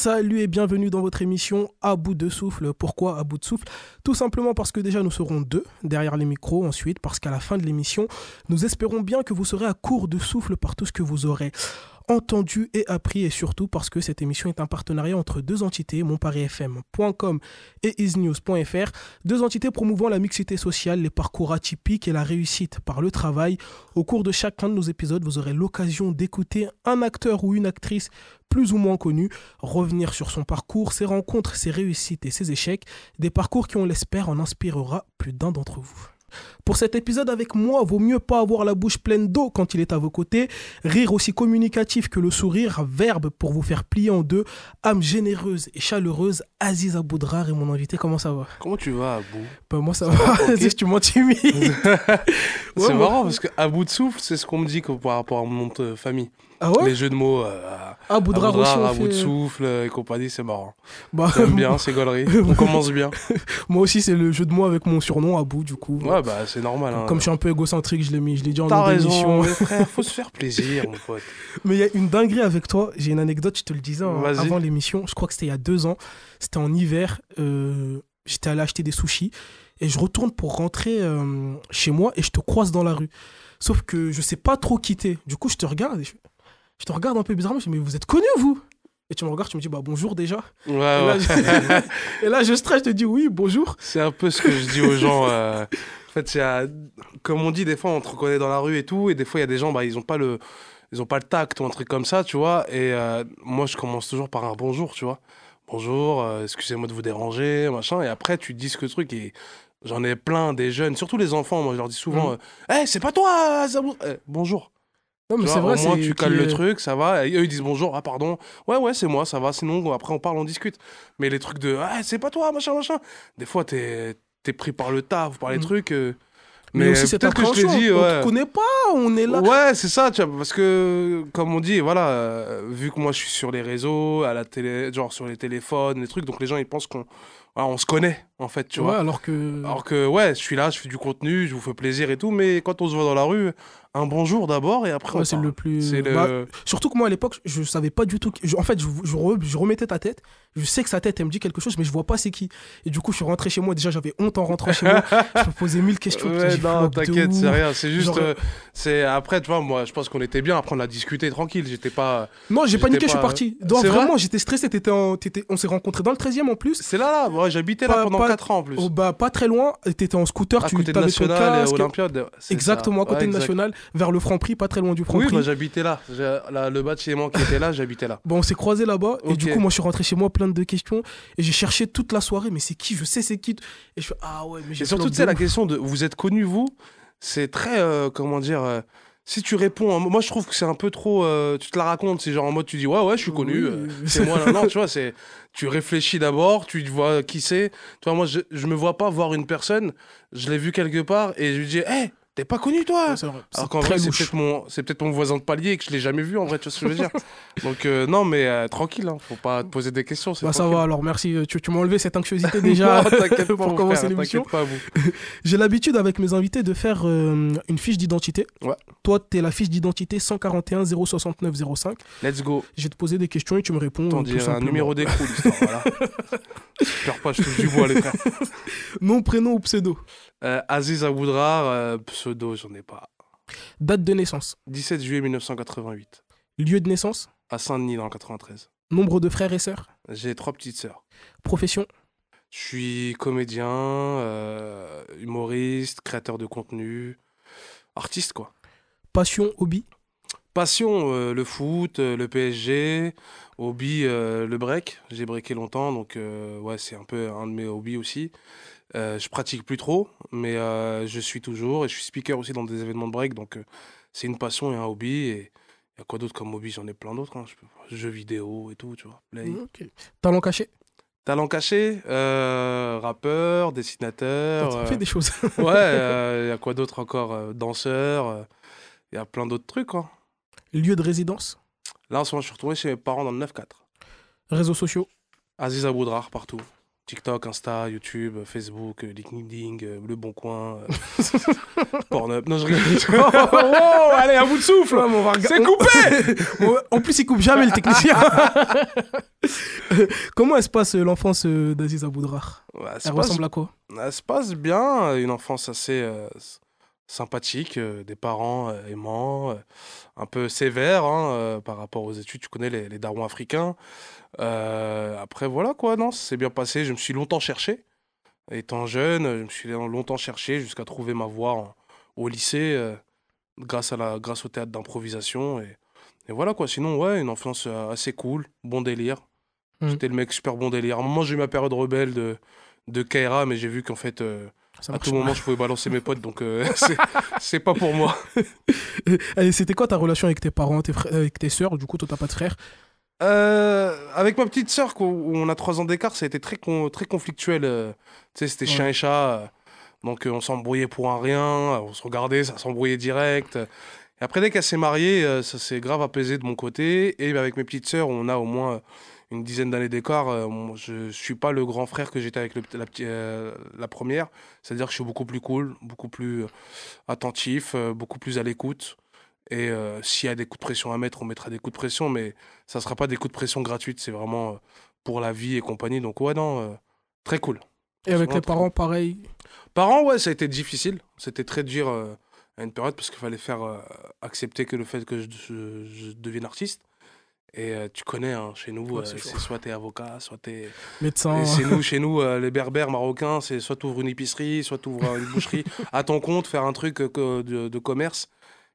Salut et bienvenue dans votre émission À bout de souffle. Pourquoi à bout de souffle? Tout simplement parce que déjà nous serons deux derrière les micros. Ensuite, parce qu'à la fin de l'émission, nous espérons bien que vous serez à court de souffle par tout ce que vous aurez entendu et appris, et surtout parce que cette émission est un partenariat entre deux entités, monparisfm.com et isnews.fr, deux entités promouvant la mixité sociale, les parcours atypiques et la réussite par le travail. Au cours de chacun de nos épisodes, vous aurez l'occasion d'écouter un acteur ou une actrice plus ou moins connu revenir sur son parcours, ses rencontres, ses réussites et ses échecs, des parcours qui, on l'espère, en inspirera plus d'un d'entre vous. Pour cet épisode avec moi, vaut mieux pas avoir la bouche pleine d'eau quand il est à vos côtés, rire aussi communicatif que le sourire, verbe pour vous faire plier en deux, âme généreuse et chaleureuse, Aziz Aboudrar est mon invité. Comment ça va? Comment tu vas, Abou? Moi ça va, okay. Tu m'intimides. C'est marrant parce que à bout de souffle, c'est ce qu'on me dit par rapport à mon nom de famille. Ah ouais? Les jeux de mots, Aboudrar aussi, à bout de souffle et compagnie, c'est marrant. J'aime bien, c'est gaulerie. On commence bien. Moi aussi, c'est le jeu de mots avec mon surnom, Abou, du coup. Ouais, bah c'est normal. Comme je suis un peu égocentrique, je l'ai dit en T'as raison, d'émission. frère, faut se faire plaisir, mon pote. Mais il y a une dinguerie avec toi. J'ai une anecdote, je te le disais avant l'émission. Je crois que c'était il y a 2 ans. C'était en hiver. J'étais allé acheter des sushis. Et je retourne pour rentrer chez moi et je te croise dans la rue. Sauf que je sais pas trop qui t'es. Du coup, je te regarde et je te regarde un peu bizarrement. Je dis, mais vous êtes connu, vous? Et tu me regardes, tu me dis, bah bonjour déjà. Ouais. Et là, je stresse, je te dis, oui, bonjour. C'est un peu ce que je dis aux gens. En fait, comme on dit, des fois, on te reconnaît dans la rue et tout. Et des fois, il y a des gens, ils ont pas le tact ou un truc comme ça, tu vois. Et moi, je commence toujours par un bonjour, tu vois. Bonjour, excusez-moi de vous déranger, machin. Et après, tu dis ce que truc. Et j'en ai plein, des jeunes, surtout les enfants. Moi, je leur dis souvent, c'est pas toi, Zabou. Bonjour. Non, mais c'est vrai, au moins, tu cales le truc, ça va. Et eux, ils disent bonjour, ah, pardon. Ouais, c'est moi, ça va. Sinon, après, on parle, on discute. Mais les trucs de, c'est pas toi, machin. Des fois, t'es pris par le taf, par les trucs. Mais aussi, c'est peut-être que je l'ai dit, on te connaît pas, on est là. Ouais, c'est ça, tu vois, parce que, comme on dit, voilà, vu que moi, je suis sur les réseaux, à la télé, genre sur les téléphones, les trucs, donc les gens, ils pensent on se connaît, en fait, tu vois. Alors que, ouais, je suis là, je fais du contenu, je vous fais plaisir et tout, mais quand on se voit dans la rue, un bonjour d'abord, et après, on c'est parle. le plus... surtout que moi, à l'époque, je savais pas du tout... En fait, je remettais ta tête, je sais que sa tête, elle me dit quelque chose, mais je vois pas c'est qui. Et du coup, je suis rentré chez moi, déjà, j'avais honte en rentrant chez moi, je me posais 1000 questions. Ouais, non, t'inquiète, c'est rien, c'est juste... c'est après, tu vois, moi, je pense qu'on était bien, après, on a discuté tranquille, j'étais pas... Non, j'ai paniqué, je suis parti. Donc, vraiment, vrai, j'étais stressé, on s'est rencontrés dans le 13e en plus. C'est là, ouais, j'habitais là pendant 4 ans en plus. Pas très loin, t'étais en scooter, tu avais ton casque. Et Olympiade. Exactement, à côté de National, vers le Franprix, pas très loin du Franprix. Oui, bah, j'habitais là. Le bâtiment qui était là, j'habitais là. Bon, on s'est croisés là-bas, et du coup, moi, je suis rentré chez moi plein de questions, et j'ai cherché toute la soirée, mais c'est qui? Je sais c'est qui. Et je fais, ah ouais, mais j'ai... Et surtout, tu sais, la question de vous êtes connus, vous, c'est très, comment dire... si tu réponds, moi je trouve que c'est un peu trop. Tu te la racontes, c'est genre en mode tu dis ouais, je suis connu, c'est moi. Non, tu vois, tu réfléchis d'abord, tu vois qui c'est. Tu vois, moi je me vois pas voir une personne, je l'ai vu quelque part et je lui dis, hé, t'es pas connu toi? Ouais, c'est vrai. Alors qu'en vrai, c'est peut-être mon voisin de palier et que je l'ai jamais vu en vrai, tu vois ce que je veux dire. Donc non, mais tranquille, hein, faut pas te poser des questions. Bah ça va alors, merci. Tu m'as enlevé cette anxiété déjà. Non, t'inquiète pas, pour commencer l'émission. T'inquiète pas, vous. J'ai l'habitude avec mes invités de faire une fiche d'identité. Ouais. Toi, t'es la fiche d'identité 141 069 05. Let's go. Je vais te poser des questions et tu me réponds. T'en dis un numéro d'écrou, l'histoire, voilà. Je pleure pas, je touche du bois, les frères. Nom, prénom ou pseudo? Aziz Aboudrar, pseudo, j'en ai pas. Date de naissance? 17 juillet 1988. Lieu de naissance? À Saint-Denis, dans le 93. Nombre de frères et sœurs? J'ai 3 petites sœurs. Profession? Je suis comédien, humoriste, créateur de contenu, artiste, quoi. Passion, hobby? Passion, le foot, le PSG. Hobby, le break. J'ai breaké longtemps, donc ouais, c'est un peu un de mes hobbies aussi. Je pratique plus trop, mais je suis toujours. Et je suis speaker aussi dans des événements de break, donc c'est une passion et un hobby. Et il y a quoi d'autre comme hobby? J'en ai plein d'autres. Hein. Jeux vidéo et tout, tu vois. Play. Okay. Talent caché? Talent caché, rappeur, dessinateur. Ça fait des choses. Ouais, il y a quoi d'autre encore? Danseur. Il y a plein d'autres trucs, quoi. Lieu de résidence? Là, en ce moment, je suis retourné chez mes parents dans le 9-4. Réseaux sociaux? Aziz Aboudrar, partout. TikTok, Insta, YouTube, Facebook, LinkedIn, Le Bon Coin, Pornhub. Non, je rigole. Oh, allez, à bout de souffle. Ouais, mais on va C'est coupé. En plus, il coupe jamais le technicien. Comment elle se passe l'enfance d'Aziz Aboudrar? Ouais, Elle ressemble à quoi? elle se passe bien, une enfance assez sympathique, des parents aimants, un peu sévères hein, par rapport aux études. Tu connais les darons africains. Après, voilà quoi, non, ça s'est bien passé. Je me suis longtemps cherché. Étant jeune, je me suis longtemps cherché jusqu'à trouver ma voie au lycée grâce au théâtre d'improvisation. Et voilà quoi, sinon, ouais, une enfance assez cool, bon délire. Hmm. J'étais le mec super bon délire. À un moment, j'ai eu ma période rebelle de Kaira, mais j'ai vu qu'en fait, Ça à marche tout pas. moment, je pouvais balancer mes potes, donc c'est pas pour moi. Et c'était quoi ta relation avec tes parents, avec tes sœurs? Du coup, toi, t'as pas de frère. Avec ma petite sœur, où on a 3 ans d'écart, ça a été très conflictuel. Tu sais, c'était chien Ouais. et chat. Donc on s'embrouillait pour un rien, on se regardait, ça s'embrouillait direct. Et après, dès qu'elle s'est mariée, ça s'est grave apaisé de mon côté. Et avec mes petites sœurs, on a au moins une dizaine d'années d'écart. Je suis pas le grand frère que j'étais avec la première. C'est-à-dire que je suis beaucoup plus cool, beaucoup plus attentif, beaucoup plus à l'écoute. Et s'il y a des coups de pression à mettre, on mettra des coups de pression, mais ça sera pas des coups de pression gratuits, c'est vraiment pour la vie et compagnie. Donc ouais, non, très cool. Et avec Vraiment les très cool. parents, pareil. Parents, ouais, ça a été difficile. C'était très dur à une période parce qu'il fallait faire accepter que le fait que je devienne artiste. Et tu connais, hein, chez nous, Ouais, c'est chaud. c'est soit t'es avocat, soit t'es... Et Médecin. chez nous, les berbères marocains, c'est soit t'ouvres une épicerie, soit t'ouvres une boucherie à ton compte, faire un truc de commerce.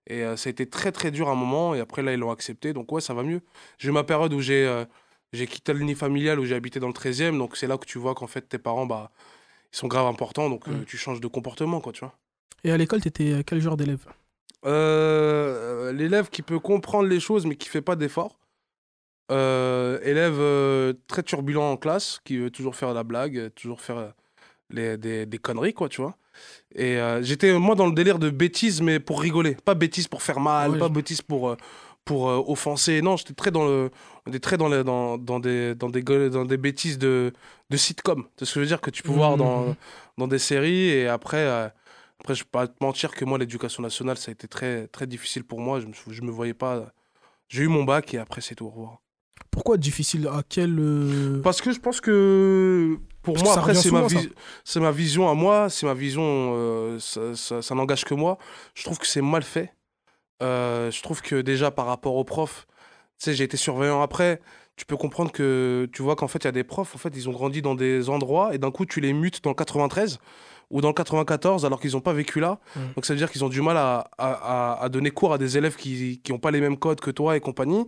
Et ça a été très très dur à un moment, et après là ils l'ont accepté, donc ouais ça va mieux. J'ai eu ma période où j'ai quitté le nid familial, où j'ai habité dans le 13e, donc c'est là que tu vois qu'en fait tes parents, bah, ils sont grave importants, donc Hmm. tu changes de comportement quoi, tu vois. Et à l'école, t'étais quel genre d'élève? L'élève qui peut comprendre les choses mais qui fait pas d'efforts. Élève très turbulent en classe, qui veut toujours faire la blague, toujours faire des conneries quoi, tu vois. Et j'étais, moi, dans le délire de bêtises, mais pour rigoler. Pas bêtises pour faire mal, Ouais, pas bêtises pour offenser. Non, j'étais très dans le. On était très dans des bêtises de sitcom. C'est ce que je veux dire que tu peux voir Mhm. dans des séries. Et après, je vais pas te mentir que moi, l'éducation nationale, ça a été très, très difficile pour moi. Je me voyais pas. J'ai eu mon bac et après, c'est tout. Au revoir. Pourquoi difficile? À quel. Parce que je pense que pour Parce que moi, ça après, revient souvent, ça. c'est ma vision à moi, c'est ma vision, ça n'engage que moi. Je trouve que c'est mal fait. Je trouve que déjà par rapport aux profs, tu sais, j'ai été surveillant après, tu peux comprendre que tu vois qu'en fait, il y a des profs, en fait, ils ont grandi dans des endroits et d'un coup, tu les mutes dans le 93 ou dans le 94 alors qu'ils n'ont pas vécu là. Mm. Donc ça veut dire qu'ils ont du mal à donner cours à des élèves qui n'ont pas les mêmes codes que toi et compagnie.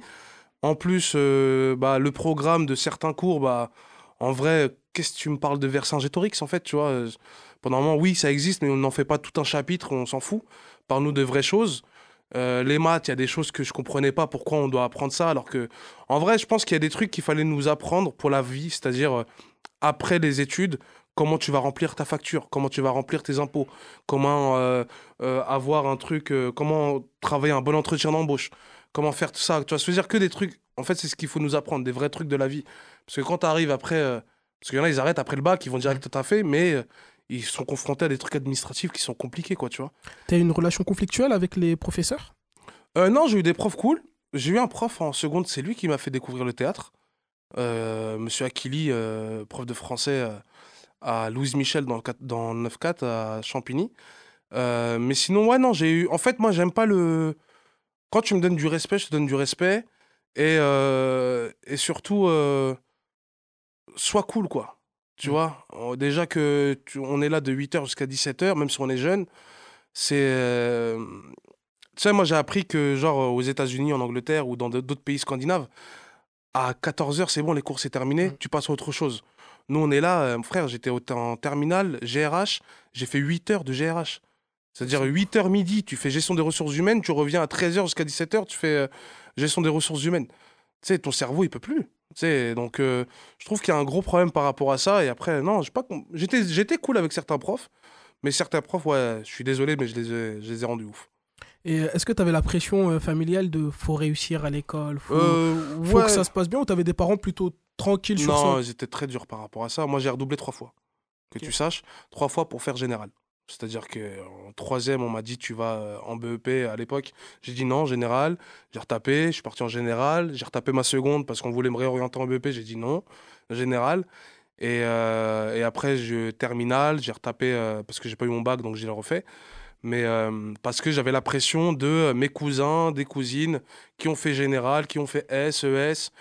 En plus, bah, le programme de certains cours, bah, en vrai, qu'est-ce que tu me parles de Vercingétorix, en fait, tu vois pendant un moment, oui, ça existe, mais on n'en fait pas tout un chapitre, on s'en fout. Parle-nous de vraies choses. Les maths, il y a des choses que je comprenais pas, pourquoi on doit apprendre ça, alors que, en vrai, je pense qu'il y a des trucs qu'il fallait nous apprendre pour la vie, c'est-à-dire, après les études, comment tu vas remplir ta facture, comment tu vas remplir tes impôts, comment avoir un truc, comment travailler un bon entretien d'embauche, comment faire tout ça. Tu vois, se dire que des trucs, en fait, c'est ce qu'il faut nous apprendre, des vrais trucs de la vie. Parce que quand tu arrives après, parce qu'il y en a, ils arrêtent après le bac, ils vont Mm. direct au tafé, mais ils sont confrontés à des trucs administratifs qui sont compliqués, quoi, tu vois. T'as une relation conflictuelle avec les professeurs? Non, j'ai eu des profs cool. J'ai eu un prof en seconde, c'est lui qui m'a fait découvrir le théâtre. Monsieur Akili, prof de français à Louise Michel dans le 9-4 à Champigny. Mais sinon, ouais, non, j'ai eu. En fait, moi, j'aime pas le. Quand tu me donnes du respect, je te donne du respect. Et surtout, sois cool, quoi. Tu Mm. vois, déjà que on est là de 8h jusqu'à 17h, même si on est jeune, c'est. Tu sais, moi, j'ai appris que, genre, aux États-Unis, en Angleterre ou dans d'autres pays scandinaves, à 14h, c'est bon, les cours, c'est terminé, Mm. tu passes à autre chose. Nous, on est là, frère, j'étais en terminale, GRH, j'ai fait 8 heures de GRH. C'est-à-dire C'est- 8h midi, tu fais gestion des ressources humaines, tu reviens à 13h jusqu'à 17h, tu fais gestion des ressources humaines. Tu sais, ton cerveau, il peut plus. Tu sais, donc, je trouve qu'il y a un gros problème par rapport à ça. Et après, non, je sais pas, j'étais cool avec certains profs, mais certains profs, ouais, je suis désolé, mais je les ai rendus ouf. Et est-ce que t'avais la pression familiale de faut réussir à l'école, faut que Ouais, ça se passe bien, ou t'avais des parents plutôt tranquille sur ça. Non, j'étais très dur par rapport à ça. Moi, j'ai redoublé 3 fois. Que Ok. tu saches, 3 fois pour faire général. C'est-à-dire qu'en troisième, on m'a dit tu vas en BEP à l'époque. J'ai dit non, général. J'ai retapé, je suis parti en général. J'ai retapé ma seconde parce qu'on voulait me réorienter en BEP. J'ai dit non, général. Et après, terminal, j'ai retapé parce que j'ai pas eu mon bac, donc j'ai refait. Mais parce que j'avais la pression de mes cousins, des cousines qui ont fait général, qui ont fait S, ES.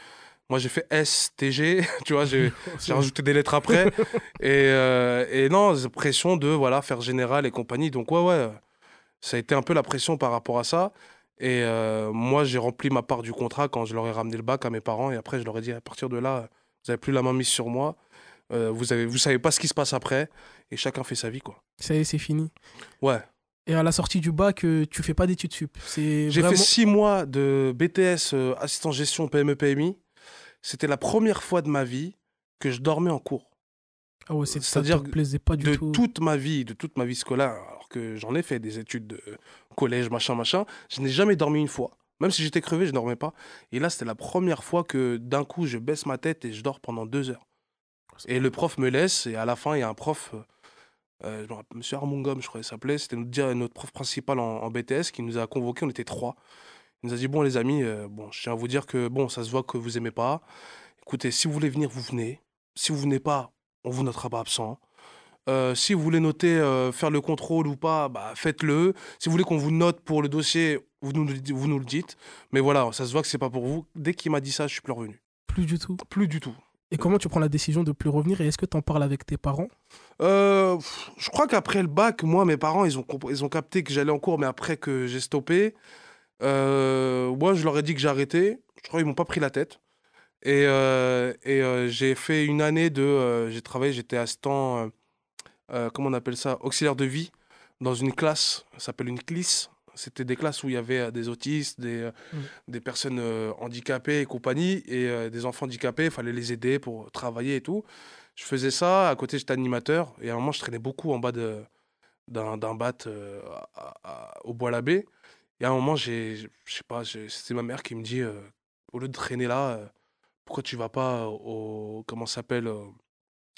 Moi, j'ai fait S, TG, tu vois, j'ai rajouté des lettres après. Et non, pression de voilà, faire général et compagnie. Donc, ouais, ça a été un peu la pression par rapport à ça. Et moi, j'ai rempli ma part du contrat quand je leur ai ramené le bac à mes parents. Et après, je leur ai dit à partir de là, vous n'avez plus la main mise sur moi. Vous savez pas ce qui se passe après. Et chacun fait sa vie, quoi. Ça y est, c'est fini. Ouais. Et à la sortie du bac, tu fais pas d'études sup. C'est J'ai fait vraiment. 6 mois de BTS assistant gestion PME-PMI. C'était la première fois de ma vie que je dormais en cours. Ah ouais, ça te C'est-à-dire plaisait pas du tout. de toute ma vie scolaire, alors que j'en ai fait des études de collège, machin, je n'ai jamais dormi une fois. Même si j'étais crevé, je ne dormais pas. Et là, c'était la première fois que d'un coup, je baisse ma tête et je dors pendant 2 heures. Et le prof me laisse, et à la fin, il y a un prof, je me rappelle, Monsieur Armungom, je crois qu'il s'appelait, c'était notre prof principal en BTS qui nous a convoqués, on était 3. Il nous a dit, bon les amis, bon, je tiens à vous dire que bon, ça se voit que vous aimez pas. Écoutez, si vous voulez venir, vous venez. Si vous venez pas, on vous notera pas absent. Si vous voulez noter, faire le contrôle ou pas, bah, faites-le. Si vous voulez qu'on vous note pour le dossier, vous nous le dites. Mais voilà, ça se voit que c'est pas pour vous. Dès qu'il m'a dit ça, je suis plus revenu. Plus du tout. Plus du tout. Et comment tu prends la décision de plus revenir et est-ce que tu en parles avec tes parents? Je crois qu'après le bac, moi, mes parents, ils ont capté que j'allais en cours, mais après que j'ai stoppé, moi, je leur ai dit que j'arrêtais. Je crois qu'ils m'ont pas pris la tête. J'ai fait une année j'ai travaillé, j'étais assistant, comment on appelle ça, auxiliaire de vie, dans une classe, ça s'appelle une CLIS. C'était des classes où il y avait des autistes, Mm. des personnes handicapées et compagnie, et des enfants handicapés, il fallait les aider pour travailler et tout. Je faisais ça, à côté j'étais animateur, et à un moment je traînais beaucoup en bas d'un bat au Bois-l'Abbé. Et à un moment, je sais pas, c'était ma mère qui me dit, au lieu de traîner là, pourquoi tu vas pas comment ça s'appelle,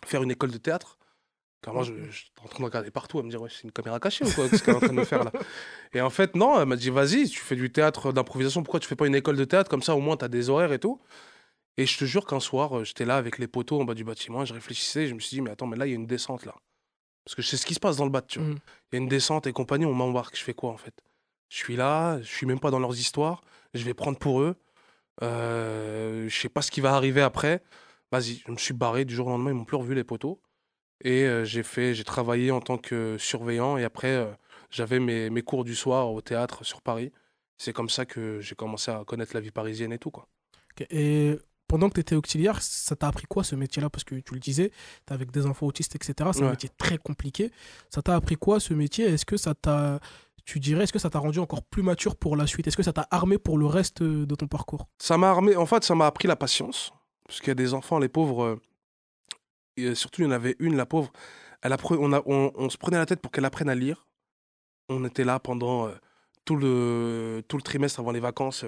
faire une école de théâtre? Car moi, Ok. j'étais en train de regarder partout, à me dire, ouais, c'est une caméra cachée ou quoi? Qu'est-ce qu'elle est en train de me faire là? Et en fait, non, elle m'a dit, vas-y, tu fais du théâtre d'improvisation, pourquoi tu fais pas une école de théâtre? Comme ça, au moins, tu as des horaires et tout. Et je te jure qu'un soir, j'étais là avec les poteaux en bas du bâtiment, je réfléchissais, je me suis dit, mais attends, mais là, il y a une descente là. Parce que je sais ce qui se passe dans le bat, tu vois. Mm. Il y a une descente et compagnie, on m'embarque. Je fais quoi en fait? Je suis là, je suis même pas dans leurs histoires, je vais prendre pour eux. Je sais pas ce qui va arriver après. Vas-y, je me suis barré du jour au lendemain, ils m'ont plus revu les poteaux. Et j'ai travaillé en tant que surveillant et après j'avais mes cours du soir au théâtre sur Paris. C'est comme ça que j'ai commencé à connaître la vie parisienne et tout quoi. Ok. Et pendant que tu étais auxiliaire, ça t'a appris quoi ce métier-là? Parce que tu le disais, tu avec des enfants autistes, etc. C'est un Ouais. métier très compliqué. Ça t'a appris quoi ce métier? Est-ce que ça t'a, tu dirais, est-ce que ça t'a rendu encore plus mature pour la suite? Est-ce que ça t'a armé pour le reste de ton parcours? Ça m'a armé, en fait, ça m'a appris la patience. Parce qu'il y a des enfants, les pauvres, et surtout il y en avait une, la pauvre, on se prenait la tête pour qu'elle apprenne à lire. On était là pendant tout le trimestre avant les vacances,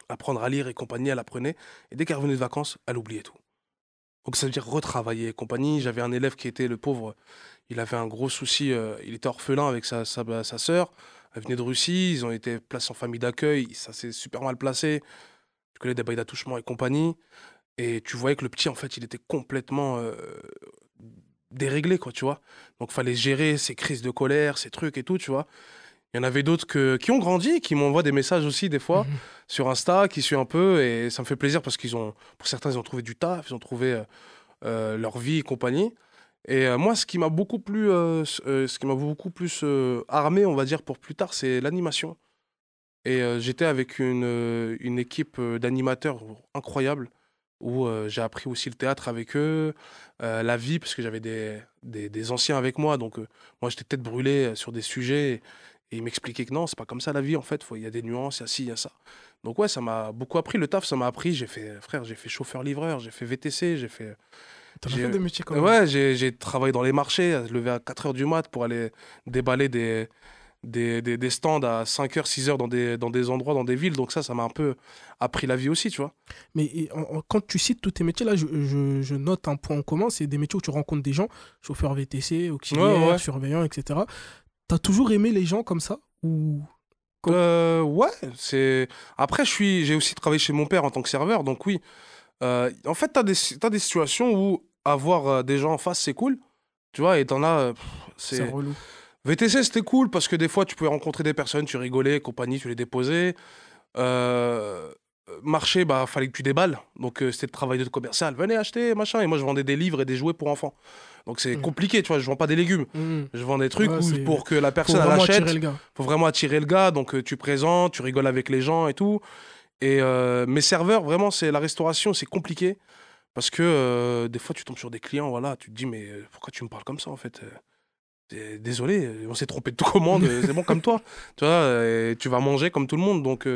apprendre à lire et compagnie, elle apprenait. Et dès qu'elle revenait de vacances, elle oubliait tout. Donc ça veut dire retravailler et compagnie. J'avais un élève qui était le pauvre, il avait un gros souci, il était orphelin avec sa sœur. Elle venait de Russie, ils ont été placés en famille d'accueil, ça s'est super mal placé. Tu connais des bails d'attouchement et compagnie. Et tu voyais que le petit, en fait, il était complètement déréglé, quoi, tu vois. Donc fallait gérer ses crises de colère, ses trucs et tout, tu vois. Il y en avait d'autres qui ont grandi, qui m'envoient des messages aussi des fois Mhm. sur Insta, qui suivent un peu, et ça me fait plaisir parce pour certains, ils ont trouvé du taf, ils ont trouvé leur vie et compagnie. Et moi, ce qui m'a beaucoup plus armé, on va dire, pour plus tard, c'est l'animation. Et j'étais avec une équipe d'animateurs incroyable, où j'ai appris aussi le théâtre avec eux, la vie, parce que j'avais des anciens avec moi, donc moi j'étais tête brûlée sur des sujets, et ils m'expliquaient que non, c'est pas comme ça la vie en fait, il y a des nuances, il y a ci, il y a ça. Donc ouais, ça m'a beaucoup appris, le taf, ça m'a appris, j'ai fait chauffeur-livreur, j'ai fait VTC, T'en as fait des métiers quand même. ouais, j'ai travaillé dans les marchés, à se lever à 4 heures du mat pour aller déballer des stands à 5 heures, 6 heures dans des endroits, dans des villes. Donc ça m'a un peu appris la vie aussi, tu vois. Mais quand tu cites tous tes métiers, là, je note un point en commun, c'est des métiers où tu rencontres des gens, chauffeur VTC, Ouais, ouais, auxiliaire, ouais. surveillant, etc. T'as toujours aimé les gens comme ça? Ou... Ouais, c'est. Après, j'ai aussi travaillé chez mon père en tant que serveur, donc oui. En fait, t'as des situations où avoir des gens en face, c'est cool, tu vois, et t'en as. c'est C'est. relou? VTC, c'était cool parce que des fois, tu pouvais rencontrer des personnes, tu rigolais, compagnie, tu les déposais. Euh, Marché, bah, fallait que tu déballes. Donc, c'était le travail de commercial. Venez acheter, machin. Et moi, je vendais des livres et des jouets pour enfants. Donc, c'est Mhm. compliqué, tu vois. Je vends pas des légumes. Mhm. Je vends des trucs Ouais, où, c'est... pour que la Faut personne, elle vraiment attirer achète, le gars. faut vraiment attirer le gars. Donc, tu présentes, tu rigoles avec les gens et tout. Et mes serveurs, vraiment, c'est la restauration, c'est compliqué. Parce que des fois, tu tombes sur des clients, voilà, tu te dis, mais pourquoi tu me parles comme ça, en fait? Désolé, on s'est trompé de commande, c'est bon comme toi. Tu vois, et tu vas manger comme tout le monde. Donc,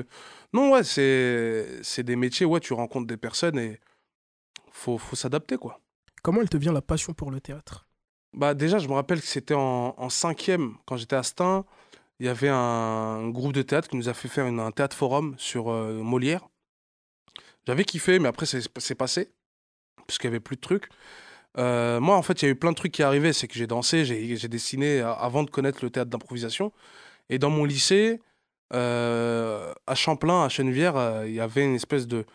non, ouais, c'est des métiers, ouais, tu rencontres des personnes et faut s'adapter, quoi. Comment elle te vient la passion pour le théâtre? Bah, déjà, je me rappelle que c'était en cinquième, quand j'étais à Stein, il y avait un groupe de théâtre qui nous a fait faire un théâtre forum sur Molière. J'avais kiffé, mais après, c'est passé, parce qu'il y avait plus de trucs. Moi, en fait, il y a eu plein de trucs qui arrivaient. C'est que j'ai dansé, j'ai dessiné avant de connaître le théâtre d'improvisation. Et dans mon lycée, à Champlain, à Chenevière, il y avait une espèce de.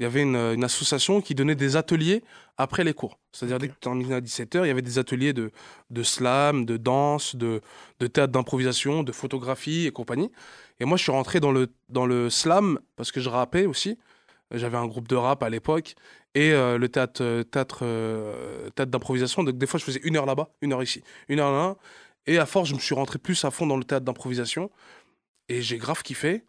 Il y avait une association qui donnait des ateliers après les cours. C'est-à-dire, Ok. dès que tu terminais à 17 h, il y avait des ateliers de slam, de danse, de théâtre d'improvisation, de photographie et compagnie. Et moi, je suis rentré dans le slam parce que je rappais aussi. J'avais un groupe de rap à l'époque et le théâtre d'improvisation. Donc des fois, je faisais 1 heure là-bas, 1 heure ici, 1 heure là. Et à force, je me suis rentré plus à fond dans le théâtre d'improvisation et j'ai grave kiffé.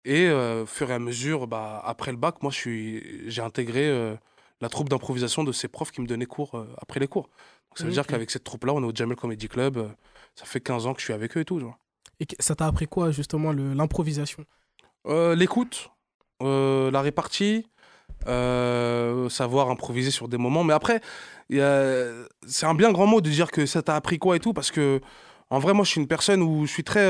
Et au fur et à mesure, bah, après le bac, moi, j'ai intégré la troupe d'improvisation de ces profs qui me donnaient cours après les cours. Donc ça veut dire Ok. qu'avec cette troupe-là, on est au Jamel Comedy Club. Ça fait 15 ans que je suis avec eux et tout, genre. Et ça t'a appris quoi, justement, l'improvisation? L'écoute, la répartie, savoir improviser sur des moments. Mais après, c'est un bien grand mot de dire que ça t'a appris quoi et tout, parce que en vrai, moi, je suis une personne où je suis très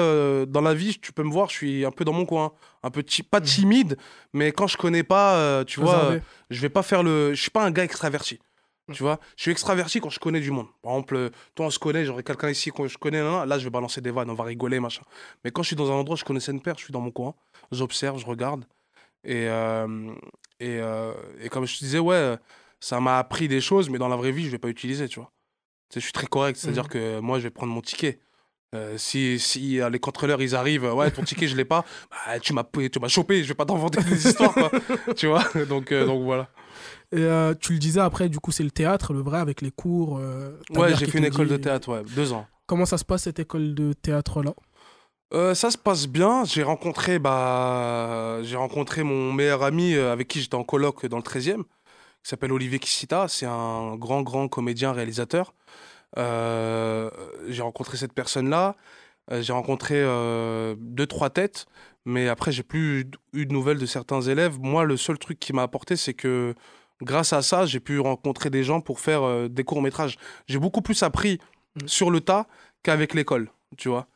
dans la vie. Tu peux me voir, je suis un peu dans mon coin, un peu pas Mhm. timide, mais quand je connais pas, tu vois, Réservé. je vais pas faire le. Je suis pas un gars extraverti. Mhm. Tu vois, je suis extraverti quand je connais du monde. Par exemple, toi, on se connaît, j'aurais quelqu'un ici que je connais, là, je vais balancer des vannes, on va rigoler, machin. Mais quand je suis dans un endroit, je connais une paire, je suis dans mon coin, j'observe, je regarde. Et, euh, et comme je te disais, ouais, ça m'a appris des choses, mais dans la vraie vie, je vais pas utiliser, tu vois. Tu sais, je suis très correct, c'est-à-dire Mhm. que moi, je vais prendre mon ticket. Si les contrôleurs, ils arrivent, ouais, ton ticket, je l'ai pas, bah, tu m'as chopé, je vais pas t'inventer des histoires, quoi. Tu vois, donc voilà. Et tu le disais après, du coup, c'est le théâtre, le vrai, avec les cours. Ta Ouais, mère j'ai qui fait te une école de dit. théâtre, ouais, 2 ans. Comment ça se passe, cette école de théâtre-là? Ça se passe bien. J'ai rencontré mon meilleur ami avec qui j'étais en coloc dans le 13e, qui s'appelle Olivier Kissita. C'est un grand comédien, réalisateur. Euh, j'ai rencontré cette personne-là. J'ai rencontré deux, trois têtes, mais après, j'ai plus eu de nouvelles de certains élèves. Moi, le seul truc qui m'a apporté, c'est que grâce à ça, j'ai pu rencontrer des gens pour faire des courts-métrages. J'ai beaucoup plus appris Mhm. sur le tas qu'avec l'école, tu vois.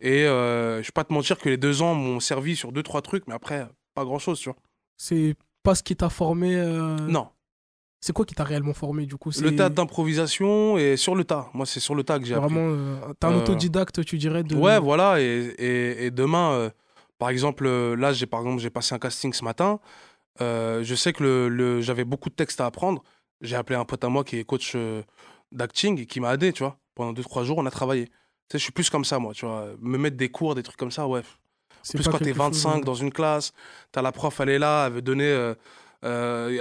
Et je vais pas te mentir que les 2 ans m'ont servi sur deux, trois trucs, mais après, pas grand-chose, tu vois. C'est pas ce qui t'a formé. Non. C'est quoi qui t'a réellement formé, du coup? Le théâtre C'est d'improvisation et sur le tas. Moi, c'est sur le tas que j'ai appris. vraiment. T'es un Euh, autodidacte, tu dirais, Ouais, de. voilà. Et demain, par exemple, là, par exemple, j'ai passé un casting ce matin. Je sais que j'avais beaucoup de textes à apprendre. J'ai appelé un pote à moi qui est coach d'acting et qui m'a aidé, tu vois. Pendant 2, 3 jours, on a travaillé. Tu sais, je suis plus comme ça, moi, tu vois. Me mettre des cours, des trucs comme ça, ouais. En C'est plus, pas quand t'es quelque chose. 25 dans une classe, t'as la prof, elle est là, elle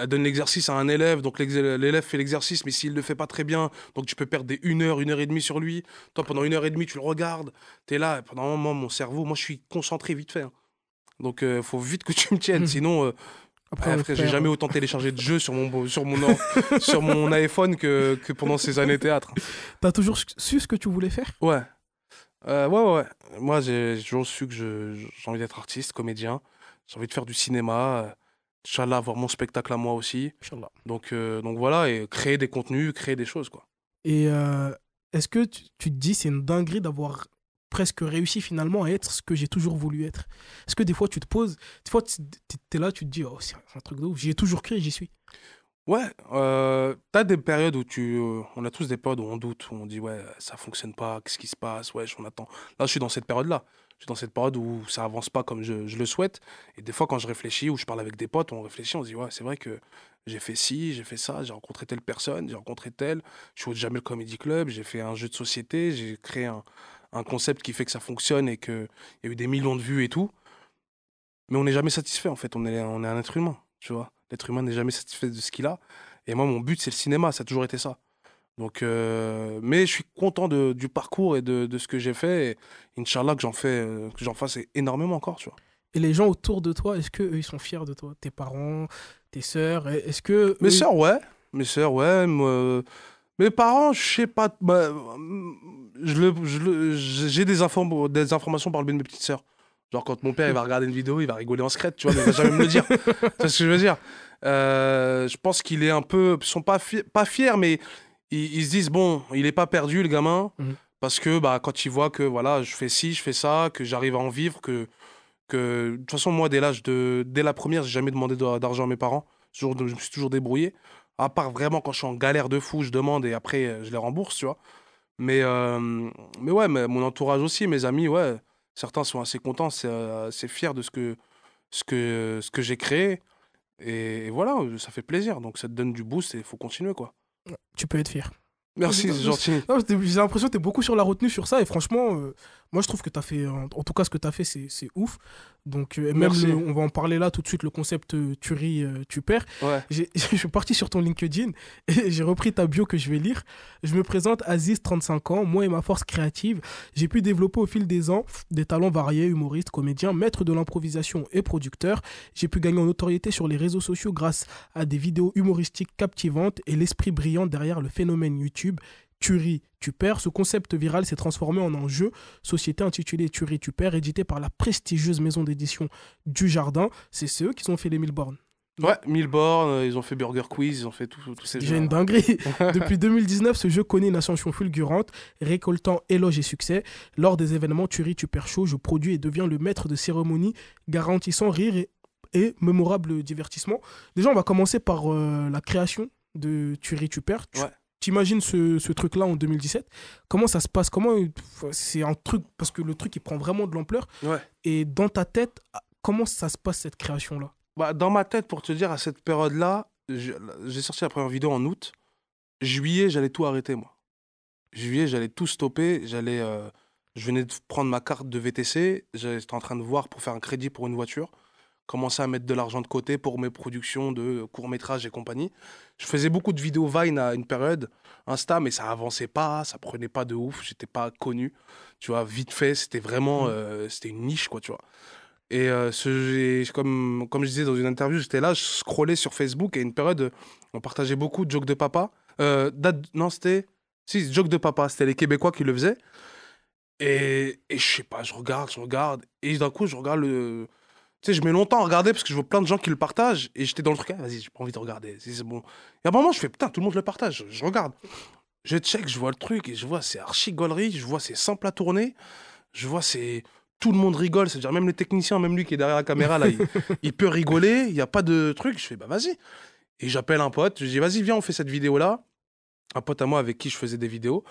donne l'exercice à un élève, donc l'élève fait l'exercice, mais s'il le fait pas très bien, donc tu peux perdre 1 heure et demie sur lui. Toi, pendant 1 heure et demie, tu le regardes, t'es là, et pendant un moment, mon cerveau, moi, je suis concentré vite fait, hein. Donc, faut vite que tu me tiennes, sinon, Après, ouais, on frère, j'ai perd. jamais autant téléchargé de jeux sur mon iPhone que pendant ces années théâtre. T'as toujours su ce que tu voulais faire? Ouais. Ouais. Moi, j'ai toujours su que j'ai envie d'être artiste, comédien. J'ai envie de faire du cinéma. Inch'Allah, avoir mon spectacle à moi aussi. Inch'Allah. Donc voilà, et créer des contenus, créer des choses, quoi. Et est-ce que tu te dis c'est une dinguerie d'avoir presque réussi finalement à être ce que j'ai toujours voulu être? Est-ce que des fois tu te poses, des fois t'es là, tu te dis, oh, c'est un truc de ouf, j'y ai toujours cru et j'y suis. Ouais, t'as des périodes où on a tous des périodes où on doute, où on dit ouais, ça fonctionne pas, qu'est-ce qui se passe, ouais, on attend. Là, je suis dans cette période-là. Je suis dans cette période où ça avance pas comme je le souhaite. Et des fois, quand je réfléchis ou je parle avec des potes, on réfléchit, on se dit ouais, c'est vrai que j'ai fait ci, j'ai fait ça, j'ai rencontré telle personne, j'ai rencontré telle. Je suis au Jamel Comedy Club, j'ai fait un jeu de société, j'ai créé un concept qui fait que ça fonctionne et qu'il y a eu des millions de vues et tout. Mais on n'est jamais satisfait en fait, on est un être humain, tu vois. L'être humain n'est jamais satisfait de ce qu'il a. Et moi, mon but, c'est le cinéma, ça a toujours été ça. Donc, mais je suis content du parcours et de ce que j'ai fait. Et Inch'Allah, que j'en fasse énormément encore, tu vois. Et les gens autour de toi, est-ce que eux, ils sont fiers de toi? Tes parents, tes sœurs, est-ce que Mes eux... sœurs, ouais. Mes sœurs, ouais. Mes parents, je sais pas. Bah, j'ai des informations par le biais de mes petites sœurs. Genre, quand mon père il va regarder une vidéo, il va rigoler en secret, tu vois, mais il va jamais me le dire. Tu vois ce que je veux dire? Je pense qu'il est un peu. Ils sont pas fiers, mais ils se disent, bon, il est pas perdu, le gamin. Mhm. Parce que bah, quand ils voient que voilà, je fais ci, je fais ça, que j'arrive à en vivre, de toute façon, moi, dès la première, j'ai jamais demandé d'argent à mes parents. Je me suis toujours débrouillé. À part vraiment quand je suis en galère de fou, je demande et après, je les rembourse, tu vois. Mais, euh, mais ouais, mon entourage aussi, mes amis, ouais, certains sont assez contents, c'est fiers de ce que j'ai créé. Et voilà, ça fait plaisir. Donc ça te donne du boost et il faut continuer, quoi. Tu peux être fier. Merci, c'est gentil. Non, j'ai l'impression que tu es beaucoup sur la retenue sur ça et franchement, moi je trouve que tu as fait, en tout cas ce que tu as fait, c'est ouf. Donc, et même, Merci. on va en parler là tout de suite, le concept tu ris, tu perds. Ouais, Je suis parti sur ton LinkedIn et j'ai repris ta bio que je vais lire. Je me présente Aziz, 35 ans, moi et ma force créative. J'ai pu développer au fil des ans des talents variés, humoriste, comédien, maître de l'improvisation et producteur. J'ai pu gagner en notoriété sur les réseaux sociaux grâce à des vidéos humoristiques captivantes et l'esprit brillant derrière le phénomène YouTube. Tu ris, tu perds. Ce concept viral s'est transformé en un jeu société intitulé Tu ris, tu perds, édité par la prestigieuse maison d'édition du Jardin. C'est eux qui ont fait les 1000 bornes. Non, ouais, 1000 bornes, ils ont fait Burger Quiz, ils ont fait tous c'est ces déjà une jeux-là. dinguerie. Depuis 2019, ce jeu connaît une ascension fulgurante, récoltant éloges et succès. Lors des événements Tu ris, tu perds show, je produis et deviens le maître de cérémonie, garantissant rire et mémorable divertissement. Déjà, on va commencer par la création de Tu ris, tu perds. Ouais. T'imagines ce truc-là en 2017? Comment ça se passe? C'est un truc, parce que le truc, il prend vraiment de l'ampleur. Ouais. Et dans ta tête, comment ça se passe, cette création-là? Bah, dans ma tête, pour te dire, à cette période-là, j'ai sorti la première vidéo en août. Juillet, j'allais tout arrêter, moi. Juillet, j'allais tout stopper. Je venais de prendre ma carte de VTC. J'étais en train de voir pour faire un crédit pour une voiture. Commencer à mettre de l'argent de côté pour mes productions de courts-métrages et compagnie. Je faisais beaucoup de vidéos Vine à une période, Insta, mais ça avançait pas, ça prenait pas de ouf, j'étais pas connu. Tu vois, vite fait, c'était vraiment, Mm. c'était une niche, quoi, tu vois. Et comme je disais dans une interview, j'étais là, je scrollais sur Facebook et à une période, on partageait beaucoup de jokes de papa. Non, c'était. Si, jokes de papa, c'était les Québécois qui le faisaient. Et je sais pas, je regarde. Et d'un coup, je regarde le. Tu sais, je mets longtemps à regarder parce que je vois plein de gens qui le partagent. Et j'étais dans le truc, ah, vas-y, j'ai pas envie de regarder. C'est bon. Et à un moment, je fais, putain, tout le monde le partage. Je regarde. Je check, je vois le truc et je vois, c'est archi gaulerie. Je vois, c'est simple à tourner. Je vois, c'est. Tout le monde rigole. C'est-à-dire, même les techniciens, même lui qui est derrière la caméra, là, il peut rigoler. Il n'y a pas de truc. Je fais, bah, vas-y. Et j'appelle un pote. Je dis, vas-y, viens, on fait cette vidéo-là. Un pote à moi avec qui je faisais des vidéos.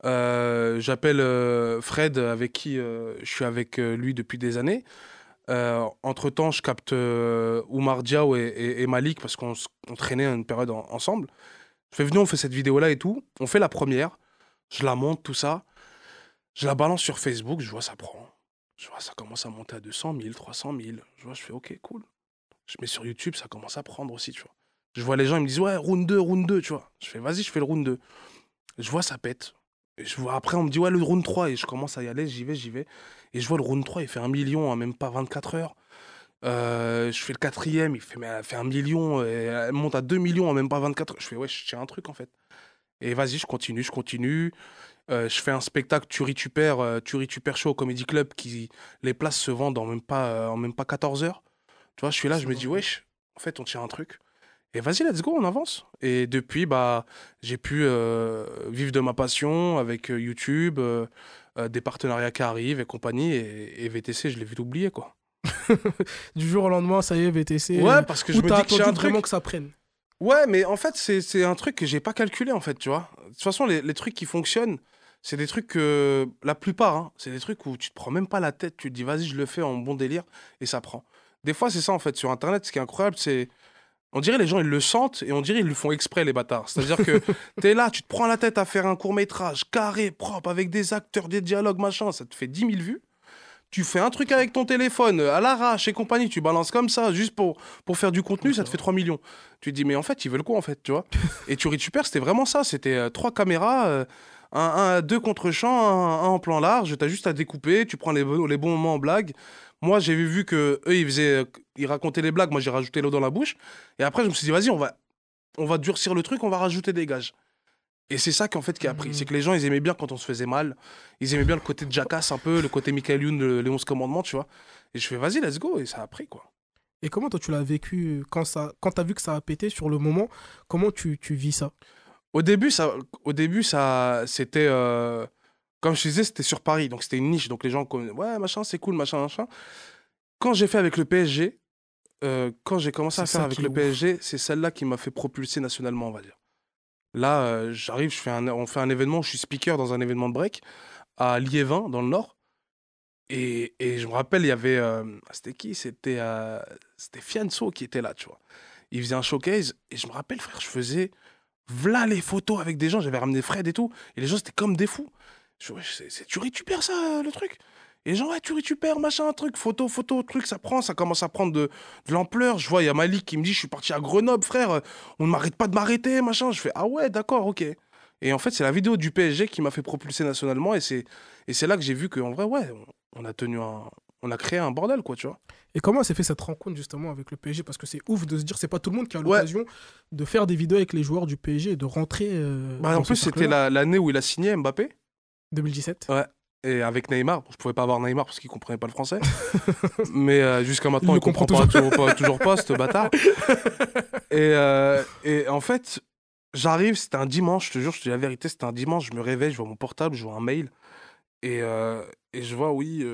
J'appelle Fred, avec qui je suis avec lui depuis des années. Entre-temps, je capte Oumar Diaw et Malik parce on traînait une période ensemble. Je fais, venez, on fait cette vidéo-là et tout. On fait la première. Je la monte, tout ça. Je la balance sur Facebook. Je vois, ça prend. Je vois, ça commence à monter à 200 000, 300 000. Je vois, je fais, ok, cool. Je mets sur YouTube, ça commence à prendre aussi, tu vois. Je vois les gens, ils me disent, ouais, round 2, tu vois. Je fais, vas-y, je fais le round 2. Je vois, ça pète. Et je vois, après, on me dit, ouais, le round 3. Et je commence à y aller, j'y vais, j'y vais. Et je vois le round 3, il fait 1 million en même pas 24 heures. Je fais le quatrième, mais elle fait 1 million. Et elle monte à 2 millions en même pas 24 heures. Je fais, ouais, je tiens un truc, en fait. Et vas-y, je continue, je continue. Je fais un spectacle Tu ris, tu perds show au Comedy Club qui, les places se vendent en même pas 14 heures. Tu vois, je suis là, je C'est me dis, dingue. wesh, en fait, on tient un truc. Et vas-y, let's go, on avance. Et depuis, bah, j'ai pu vivre de ma passion avec YouTube, des partenariats qui arrivent et compagnie. Et VTC, je l'ai vite oublié, quoi. Du jour au lendemain, ça y est, VTC. Ouais, parce que je Ou me t'as dis que j'ai attendu un truc. vraiment que ça prenne? Ouais, mais en fait, c'est un truc que j'ai pas calculé, en fait, tu vois. De toute façon, les trucs qui fonctionnent, c'est des trucs que, la plupart, hein, c'est des trucs où tu te prends même pas la tête, tu te dis, vas-y, je le fais en bon délire, et ça prend. Des fois, c'est ça, en fait, sur Internet, ce qui est incroyable, c'est, on dirait les gens, ils le sentent, et on dirait ils le font exprès, les bâtards. C'est-à-dire que t'es là, tu te prends la tête à faire un court-métrage, carré, propre, avec des acteurs, des dialogues, machin, ça te fait 10 000 vues. Tu fais un truc avec ton téléphone, à l'arrache et compagnie, tu balances comme ça, juste pour faire du contenu, ça te fait 3 millions. Tu te dis, mais en fait, ils veulent quoi, en fait, tu vois? Et tu récupères, c'était vraiment ça. C'était trois caméras, deux contre-champ, un en plan large. T'as juste à découper, tu prends les bons moments en blague. Moi, j'ai vu que eux, ils racontaient les blagues. Moi, j'ai rajouté l'eau dans la bouche. Et après, je me suis dit, vas-y, on va durcir le truc, on va rajouter des gages. Et c'est ça qu'en fait qui a pris. C'est Mhm. que les gens, ils aimaient bien quand on se faisait mal. Ils aimaient bien le côté de Jackass un peu, le côté Michael Youn, les 11 commandements, tu vois. Et je fais, vas-y, let's go. Et ça a pris, quoi. Et comment toi tu l'as vécu quand t'as vu que ça a pété sur le moment, comment tu vis ça? Au début, c'était. Comme je te disais, c'était sur Paris. Donc c'était une niche. Donc les gens, ouais, machin, c'est cool, machin, machin. Quand j'ai fait avec le PSG, quand j'ai commencé C'est à faire ça avec qui est le ouf. PSG, c'est celle-là qui m'a fait propulser nationalement, on va dire. Là, j'arrive, on fait un événement, je suis speaker dans un événement de break à Liévin, dans le Nord. Et je me rappelle, il y avait. C'était qui? C'était Fianso qui était là, tu vois. Il faisait un showcase. Et je me rappelle, frère, je faisais. V'là les photos avec des gens. J'avais ramené Fred et tout. Et les gens, c'était comme des fous. Je ouais, tu récupères ça, le truc? Et les gens, ouais, tu récupères, machin, truc, photo, truc, ça prend, ça commence à prendre de l'ampleur. Je vois, il y a Malik qui me dit, je suis parti à Grenoble, frère, on ne m'arrête pas de m'arrêter, machin. Je fais, ah ouais, d'accord, ok. Et en fait, c'est la vidéo du PSG qui m'a fait propulser nationalement. Et c'est là que j'ai vu qu'en vrai, ouais, on a tenu on a créé un bordel, quoi, tu vois. Et comment s'est fait cette rencontre justement avec le PSG? Parce que c'est ouf de se dire, c'est pas tout le monde qui a Ouais, l'occasion de faire des vidéos avec les joueurs du PSG et de rentrer bah, en dans ce plus, c'était cercle-là. l'année où il a signé Mbappé. 2017. Ouais. Et avec Neymar, bon, je pouvais pas avoir Neymar parce qu'il comprenait pas le français. Mais jusqu'à Il maintenant, le il comprend comprend toujours. toujours pas, ce bâtard. Et en fait, j'arrive, c'était un dimanche, je te jure, je te dis la vérité, c'était un dimanche, je me réveille, je vois mon portable, je vois un mail, et je vois, oui,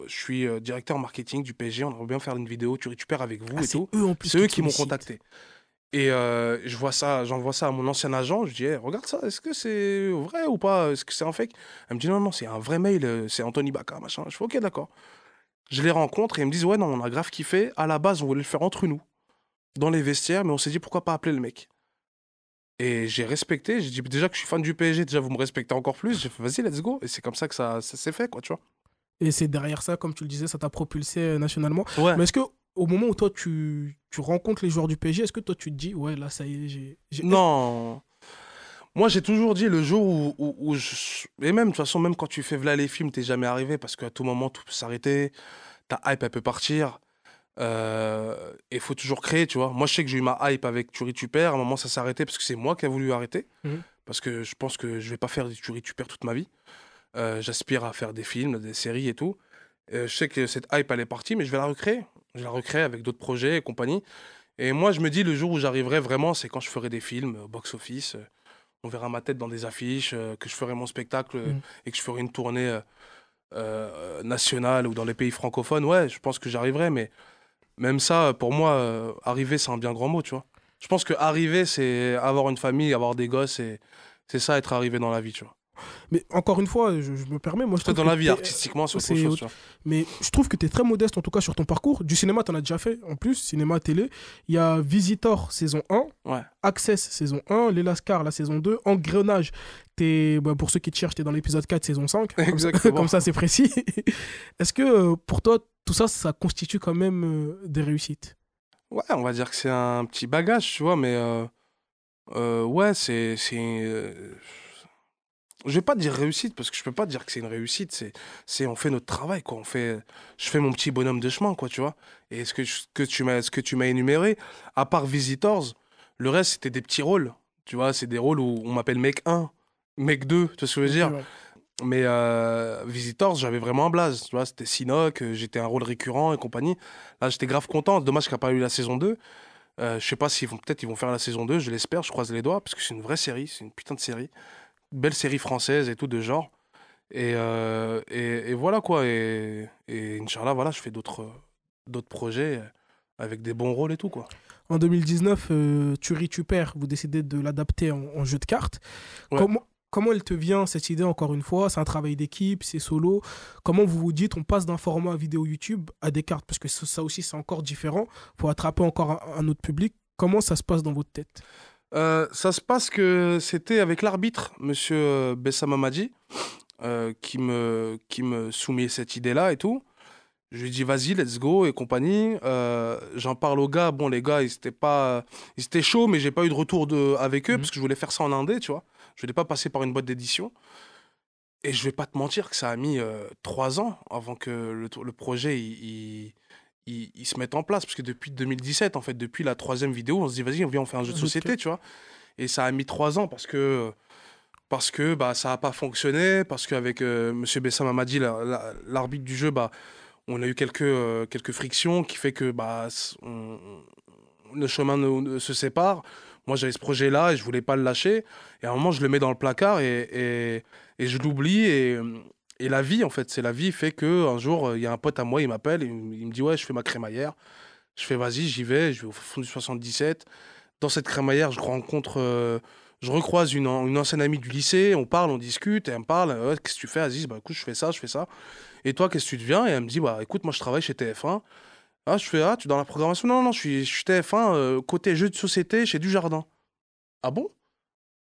je suis directeur marketing du PSG, on aimerait bien faire une vidéo, tu récupères avec Ah, vous et c'est tout. eux en plus C'est qui eux te qui m'ont sollicitent. contacté. Et je vois ça, j'envoie ça à mon ancien agent, je dis, hey, regarde ça, est-ce que c'est vrai ou pas? Est-ce que c'est un fake? Elle me dit, non, non, c'est un vrai mail, c'est Anthony Baka, machin. Je fais, ok, d'accord. Je les rencontre et ils me disent, ouais, non, on a grave kiffé. À la base, on voulait le faire entre nous, dans les vestiaires, mais on s'est dit, pourquoi pas appeler le mec? Et j'ai respecté, j'ai dit, déjà que je suis fan du PSG, déjà vous me respectez encore plus. J'ai fait, vas-y, let's go. Et c'est comme ça que ça s'est fait, quoi, tu vois. Et c'est derrière ça, comme tu le disais, ça t'a propulsé nationalement. Ouais. Mais est-ce que au moment où toi tu rencontres les joueurs du PSG, est-ce que toi tu te dis, ouais, là ça y est, Non. Moi, j'ai toujours dit le jour Et même, de toute façon, même quand tu fais v'là les films, t'es jamais arrivé parce qu'à tout moment, tout peut s'arrêter. Ta hype, elle peut partir. Et faut toujours créer, tu vois. Moi, je sais que j'ai eu ma hype avec Tu récupères. À un moment, ça s'est arrêté parce que c'est moi qui ai voulu arrêter. Mhm. Parce que je pense que je vais pas faire du Tu récupères toute ma vie. J'aspire à faire des films, des séries et tout. Je sais que cette hype, elle est partie, mais je vais la recréer. Je la recrée avec d'autres projets et compagnie. Et moi, je me dis, le jour où j'arriverai vraiment, c'est quand je ferai des films, box-office. On verra ma tête dans des affiches, que je ferai mon spectacle Mhm. et que je ferai une tournée nationale ou dans les pays francophones. Ouais, je pense que j'arriverai, mais même ça, pour moi, arriver, c'est un bien grand mot, tu vois. Je pense que arriver, c'est avoir une famille, avoir des gosses, et c'est ça, être arrivé dans la vie, tu vois. Mais encore une fois, je me permets, moi je Peut-être trouve dans que la vie, t'es, artistiquement, c'est autre c'est, chose, tu vois. mais je trouve que tu es très modeste en tout cas sur ton parcours. Du cinéma, tu en as déjà fait en plus, cinéma, télé. Il y a Visitor saison 1, Ouais, Access saison 1, Les Lascars la saison 2, Engrenage, bah, pour ceux qui te cherchent, t'es dans l'épisode 4 saison 5, exactement. comme ça c'est précis. Est-ce que pour toi, tout ça, ça constitue quand même des réussites? Ouais, on va dire que c'est un petit bagage, tu vois, mais ouais, je vais pas dire réussite, parce que je peux pas dire que c'est une réussite, on fait notre travail, quoi. Je fais mon petit bonhomme de chemin, quoi, tu vois. Et ce que tu m'as énuméré, à part Visitors, le reste, c'était des petits rôles, tu vois. C'est des rôles où on m'appelle mec un, mec 2, tu vois ce que je veux Ok, dire. ouais. Mais Visitors, j'avais vraiment un blaze, tu vois. C'était Sinoc, j'étais un rôle récurrent et compagnie. Là, j'étais grave content. Dommage qu'il n'y a pas eu la saison 2. Je sais pas s'ils vont, peut-être ils vont faire la saison 2, je l'espère, je croise les doigts, parce que c'est une vraie série, c'est une putain de série. Belle série française et tout de genre. Et voilà quoi. Et Inch'Allah, voilà, je fais d'autres projets avec des bons rôles et tout quoi. En 2019, Tu ris, tu perds, vous décidez de l'adapter en jeu de cartes. Ouais. Comment elle te vient, cette idée, encore une fois? C'est un travail d'équipe, c'est solo. Comment vous vous dites, on passe d'un format vidéo YouTube à des cartes? Parce que ça aussi, c'est encore différent. Faut attraper encore un autre public. Comment ça se passe dans votre tête? Ça se passe que c'était avec l'arbitre, monsieur Bessam Mamadi, qui me soumet cette idée-là et tout. Je lui dis vas-y, let's go et compagnie. J'en parle aux gars. Bon, les gars, ils étaient chauds, mais j'ai pas eu de retour avec eux Mhm. parce que je voulais faire ça en indé, tu vois. Je voulais pas passer par une boîte d'édition. Et je vais pas te mentir que ça a mis 3 ans avant que le projet il se mette en place. Parce que depuis 2017, en fait, depuis la troisième vidéo, on se dit vas-y, viens, on fait un jeu de Un jeu de société, cartes. tu vois. Et ça a mis 3 ans parce que bah, ça n'a pas fonctionné, parce qu'avec Monsieur Bessam Mamadi, l'arbitre du jeu, bah, on a eu quelques frictions qui fait que bah, le chemin se sépare. Moi, j'avais ce projet-là et je voulais pas le lâcher. Et à un moment, je le mets dans le placard et je l'oublie. Et la vie, en fait, c'est la vie fait que un jour, il y a un pote à moi, il m'appelle, il me dit, ouais, je fais ma crémaillère. Je fais, vas-y, j'y vais, je vais au fond du 77. Dans cette crémaillère, je recroise une ancienne amie du lycée, on parle, on discute, et elle me parle, ouais, qu'est-ce que tu fais, Aziz? Bah écoute, je fais ça, je fais ça. Et toi, qu'est-ce que tu deviens? Et elle me dit, bah écoute, moi je travaille chez TF1. Ah, je fais, ah, tu es dans la programmation? Non, non, je suis TF1, côté jeux de société, chez Dujardin. Ah bon?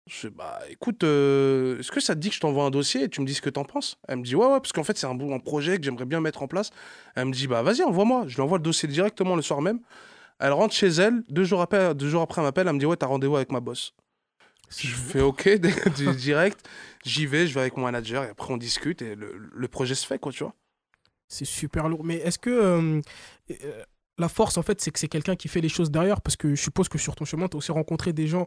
Je fais, bah écoute, est-ce que ça te dit que je t'envoie un dossier et tu me dis ce que t'en penses? Elle me dit, ouais, ouais, parce qu'en fait, c'est un projet que j'aimerais bien mettre en place. Elle me dit, bah vas-y, envoie-moi. Je lui envoie le dossier directement le soir même. Elle rentre chez elle, 2 jours après, elle m'appelle, elle me dit, ouais, t'as rendez-vous avec ma boss. C'est Je lourd. fais OK, du direct. Je vais avec mon manager et après on discute et le projet se fait, quoi, tu vois. C'est super lourd. Mais est-ce que la force, en fait, c'est que c'est quelqu'un qui fait les choses derrière? Parce que je suppose que sur ton chemin, tu as aussi rencontré des gens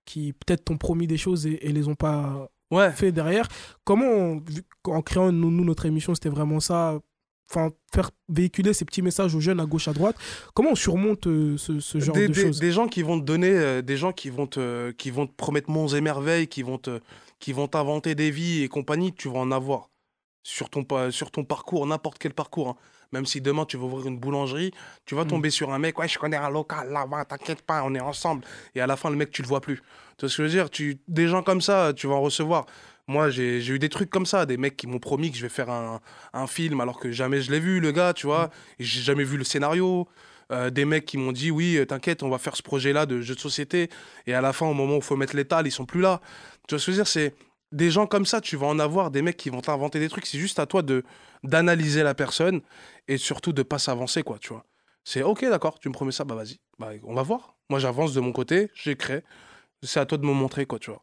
qui peut-être t'ont promis des choses et les ont pas Ouais, fait derrière. En créant notre émission, c'était vraiment ça, enfin, faire véhiculer ces petits messages aux jeunes à gauche, à droite. Comment on surmonte ce genre des, de des, choses? des gens qui vont te donner, des gens qui vont te promettre monts et merveilles, qui vont t'inventer des vies et compagnie, tu vas en avoir. Sur ton parcours, n'importe quel parcours, hein. Même si demain tu vas ouvrir une boulangerie, tu vas Hmm. tomber sur un mec, ouais, je connais un local là-bas, t'inquiète pas, on est ensemble. Et à la fin, le mec, tu le vois plus. Tu vois ce que je veux dire? Des gens comme ça, tu vas en recevoir. Moi, j'ai eu des trucs comme ça, des mecs qui m'ont promis que je vais faire un film alors que jamais je l'ai vu, le gars, tu Hmm. vois, et j'ai jamais vu le scénario. Des mecs qui m'ont dit, oui, t'inquiète, on va faire ce projet-là de jeu de société. Et à la fin, au moment où il faut mettre l'étal, ils sont plus là. Tu vois ce que je veux dire? C'est des gens comme ça, tu vas en avoir, des mecs qui vont t'inventer des trucs. C'est juste à toi d'analyser la personne et surtout de pas s'avancer, quoi, tu vois. C'est ok, d'accord, tu me promets ça, bah vas-y, bah, on va voir. Moi, j'avance de mon côté, j'écris. C'est à toi de me montrer, quoi, tu vois.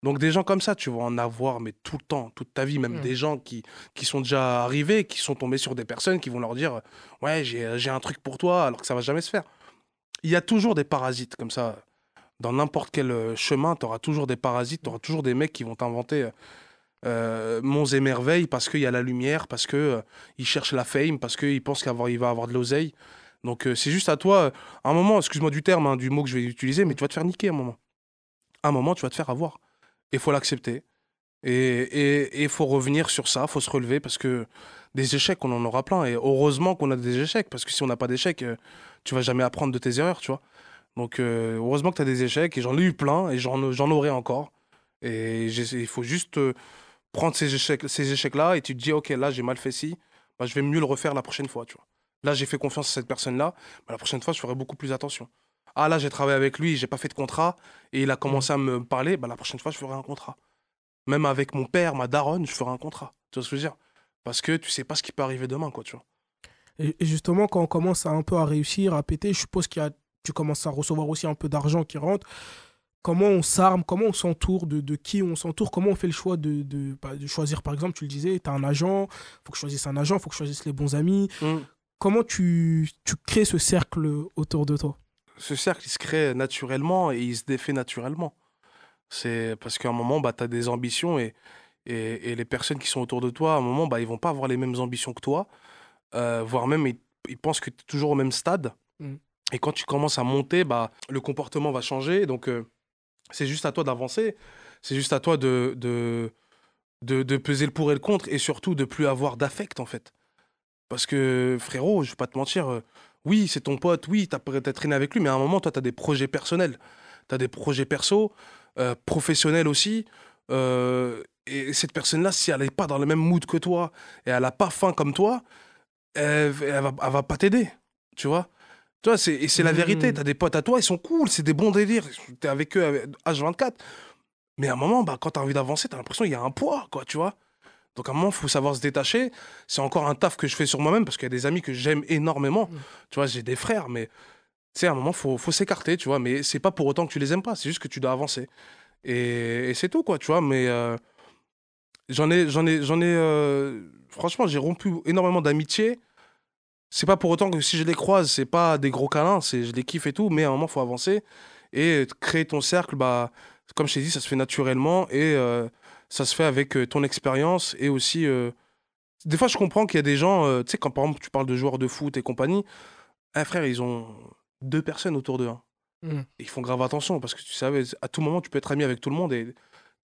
Donc, des gens comme ça, tu vas en avoir, mais tout le temps, toute ta vie, même Hmm. des gens qui sont déjà arrivés, qui sont tombés sur des personnes qui vont leur dire, ouais, j'ai un truc pour toi, alors que ça va jamais se faire. Il y a toujours des parasites comme ça. Dans n'importe quel chemin, tu auras toujours des parasites, tu auras toujours des mecs qui vont t'inventer monts et merveilles parce qu'il y a la lumière, parce que il cherche la fame, parce qu'il pense il va avoir de l'oseille. Donc c'est juste à toi, à un moment, excuse-moi du terme, hein, du mot que je vais utiliser, mais Hmm. tu vas te faire niquer à un moment. À un moment, tu vas te faire avoir. Et il faut l'accepter. Et il faut revenir sur ça, faut se relever parce que des échecs, on en aura plein. Et heureusement qu'on a des échecs, parce que si on n'a pas d'échecs, tu vas jamais apprendre de tes erreurs, tu vois. Donc heureusement que tu as des échecs, et j'en ai eu plein, et j'en aurai encore. Et il faut juste prendre ces échecs-là et tu te dis, ok, là j'ai mal fait ci, bah, je vais mieux le refaire la prochaine fois, tu vois. Là j'ai fait confiance à cette personne-là, bah, la prochaine fois je ferai beaucoup plus attention. Ah là j'ai travaillé avec lui, j'ai pas fait de contrat et il a Hmm. commencé à me parler, bah, la prochaine fois je ferai un contrat. Même avec mon père, ma daronne, je ferai un contrat. Tu vois ce que je veux dire? Parce que tu sais pas ce qui peut arriver demain, quoi, tu vois. Et justement, quand on commence un peu à réussir, à péter, je suppose tu commences à recevoir aussi un peu d'argent qui rentre. Comment on s'arme, comment on s'entoure, de qui on s'entoure, comment on fait le choix de choisir, par exemple, tu le disais, tu as un agent, faut que je choisisse un agent, faut que je choisisse les bons amis. Hmm. Comment tu crées ce cercle autour de toi? Ce cercle, il se crée naturellement et il se défait naturellement. C'est parce qu'à un moment, bah, tu as des ambitions et les personnes qui sont autour de toi, à un moment, bah, ils vont pas avoir les mêmes ambitions que toi, voire même ils pensent que tu es toujours au même stade. Mm. Et quand tu commences à monter, bah, le comportement va changer. Donc, c'est juste à toi d'avancer. C'est juste à toi de peser le pour et le contre, et surtout de plus avoir d'affect, en fait. Parce que, frérot, je vais pas te mentir, oui, c'est ton pote, oui, t'as traîné avec lui, mais à un moment, toi, t'as des projets personnels. T'as des projets perso, professionnels aussi. Et cette personne-là, si elle n'est pas dans le même mood que toi, et elle a pas faim comme toi, elle va pas t'aider, tu vois. Tu vois, et c'est la vérité. Mhm. T'as des potes à toi, ils sont cool, c'est des bons délires. T'es avec eux H24. Mais à un moment, bah, quand t'as envie d'avancer, t'as l'impression qu'il y a un poids, quoi, tu vois. Donc à un moment, il faut savoir se détacher. C'est encore un taf que je fais sur moi-même parce qu'il y a des amis que j'aime énormément. Tu vois, j'ai des frères, mais tu sais, à un moment, faut s'écarter, tu vois. Mais c'est pas pour autant que tu les aimes pas, c'est juste que tu dois avancer. Et c'est tout, quoi, tu vois. Mais franchement, j'ai rompu énormément d'amitié. C'est pas pour autant que si je les croise, c'est pas des gros câlins, je les kiffe et tout, mais à un moment, faut avancer. Et créer ton cercle, bah, comme je t'ai dit, ça se fait naturellement et ça se fait avec ton expérience et aussi. Des fois, je comprends qu'il y a des gens, tu sais, quand par exemple tu parles de joueurs de foot et compagnie, ah, frère, ils ont deux personnes autour d'eux, hein. Mhm. Et ils font grave attention parce que tu savais, à tout moment, tu peux être ami avec tout le monde et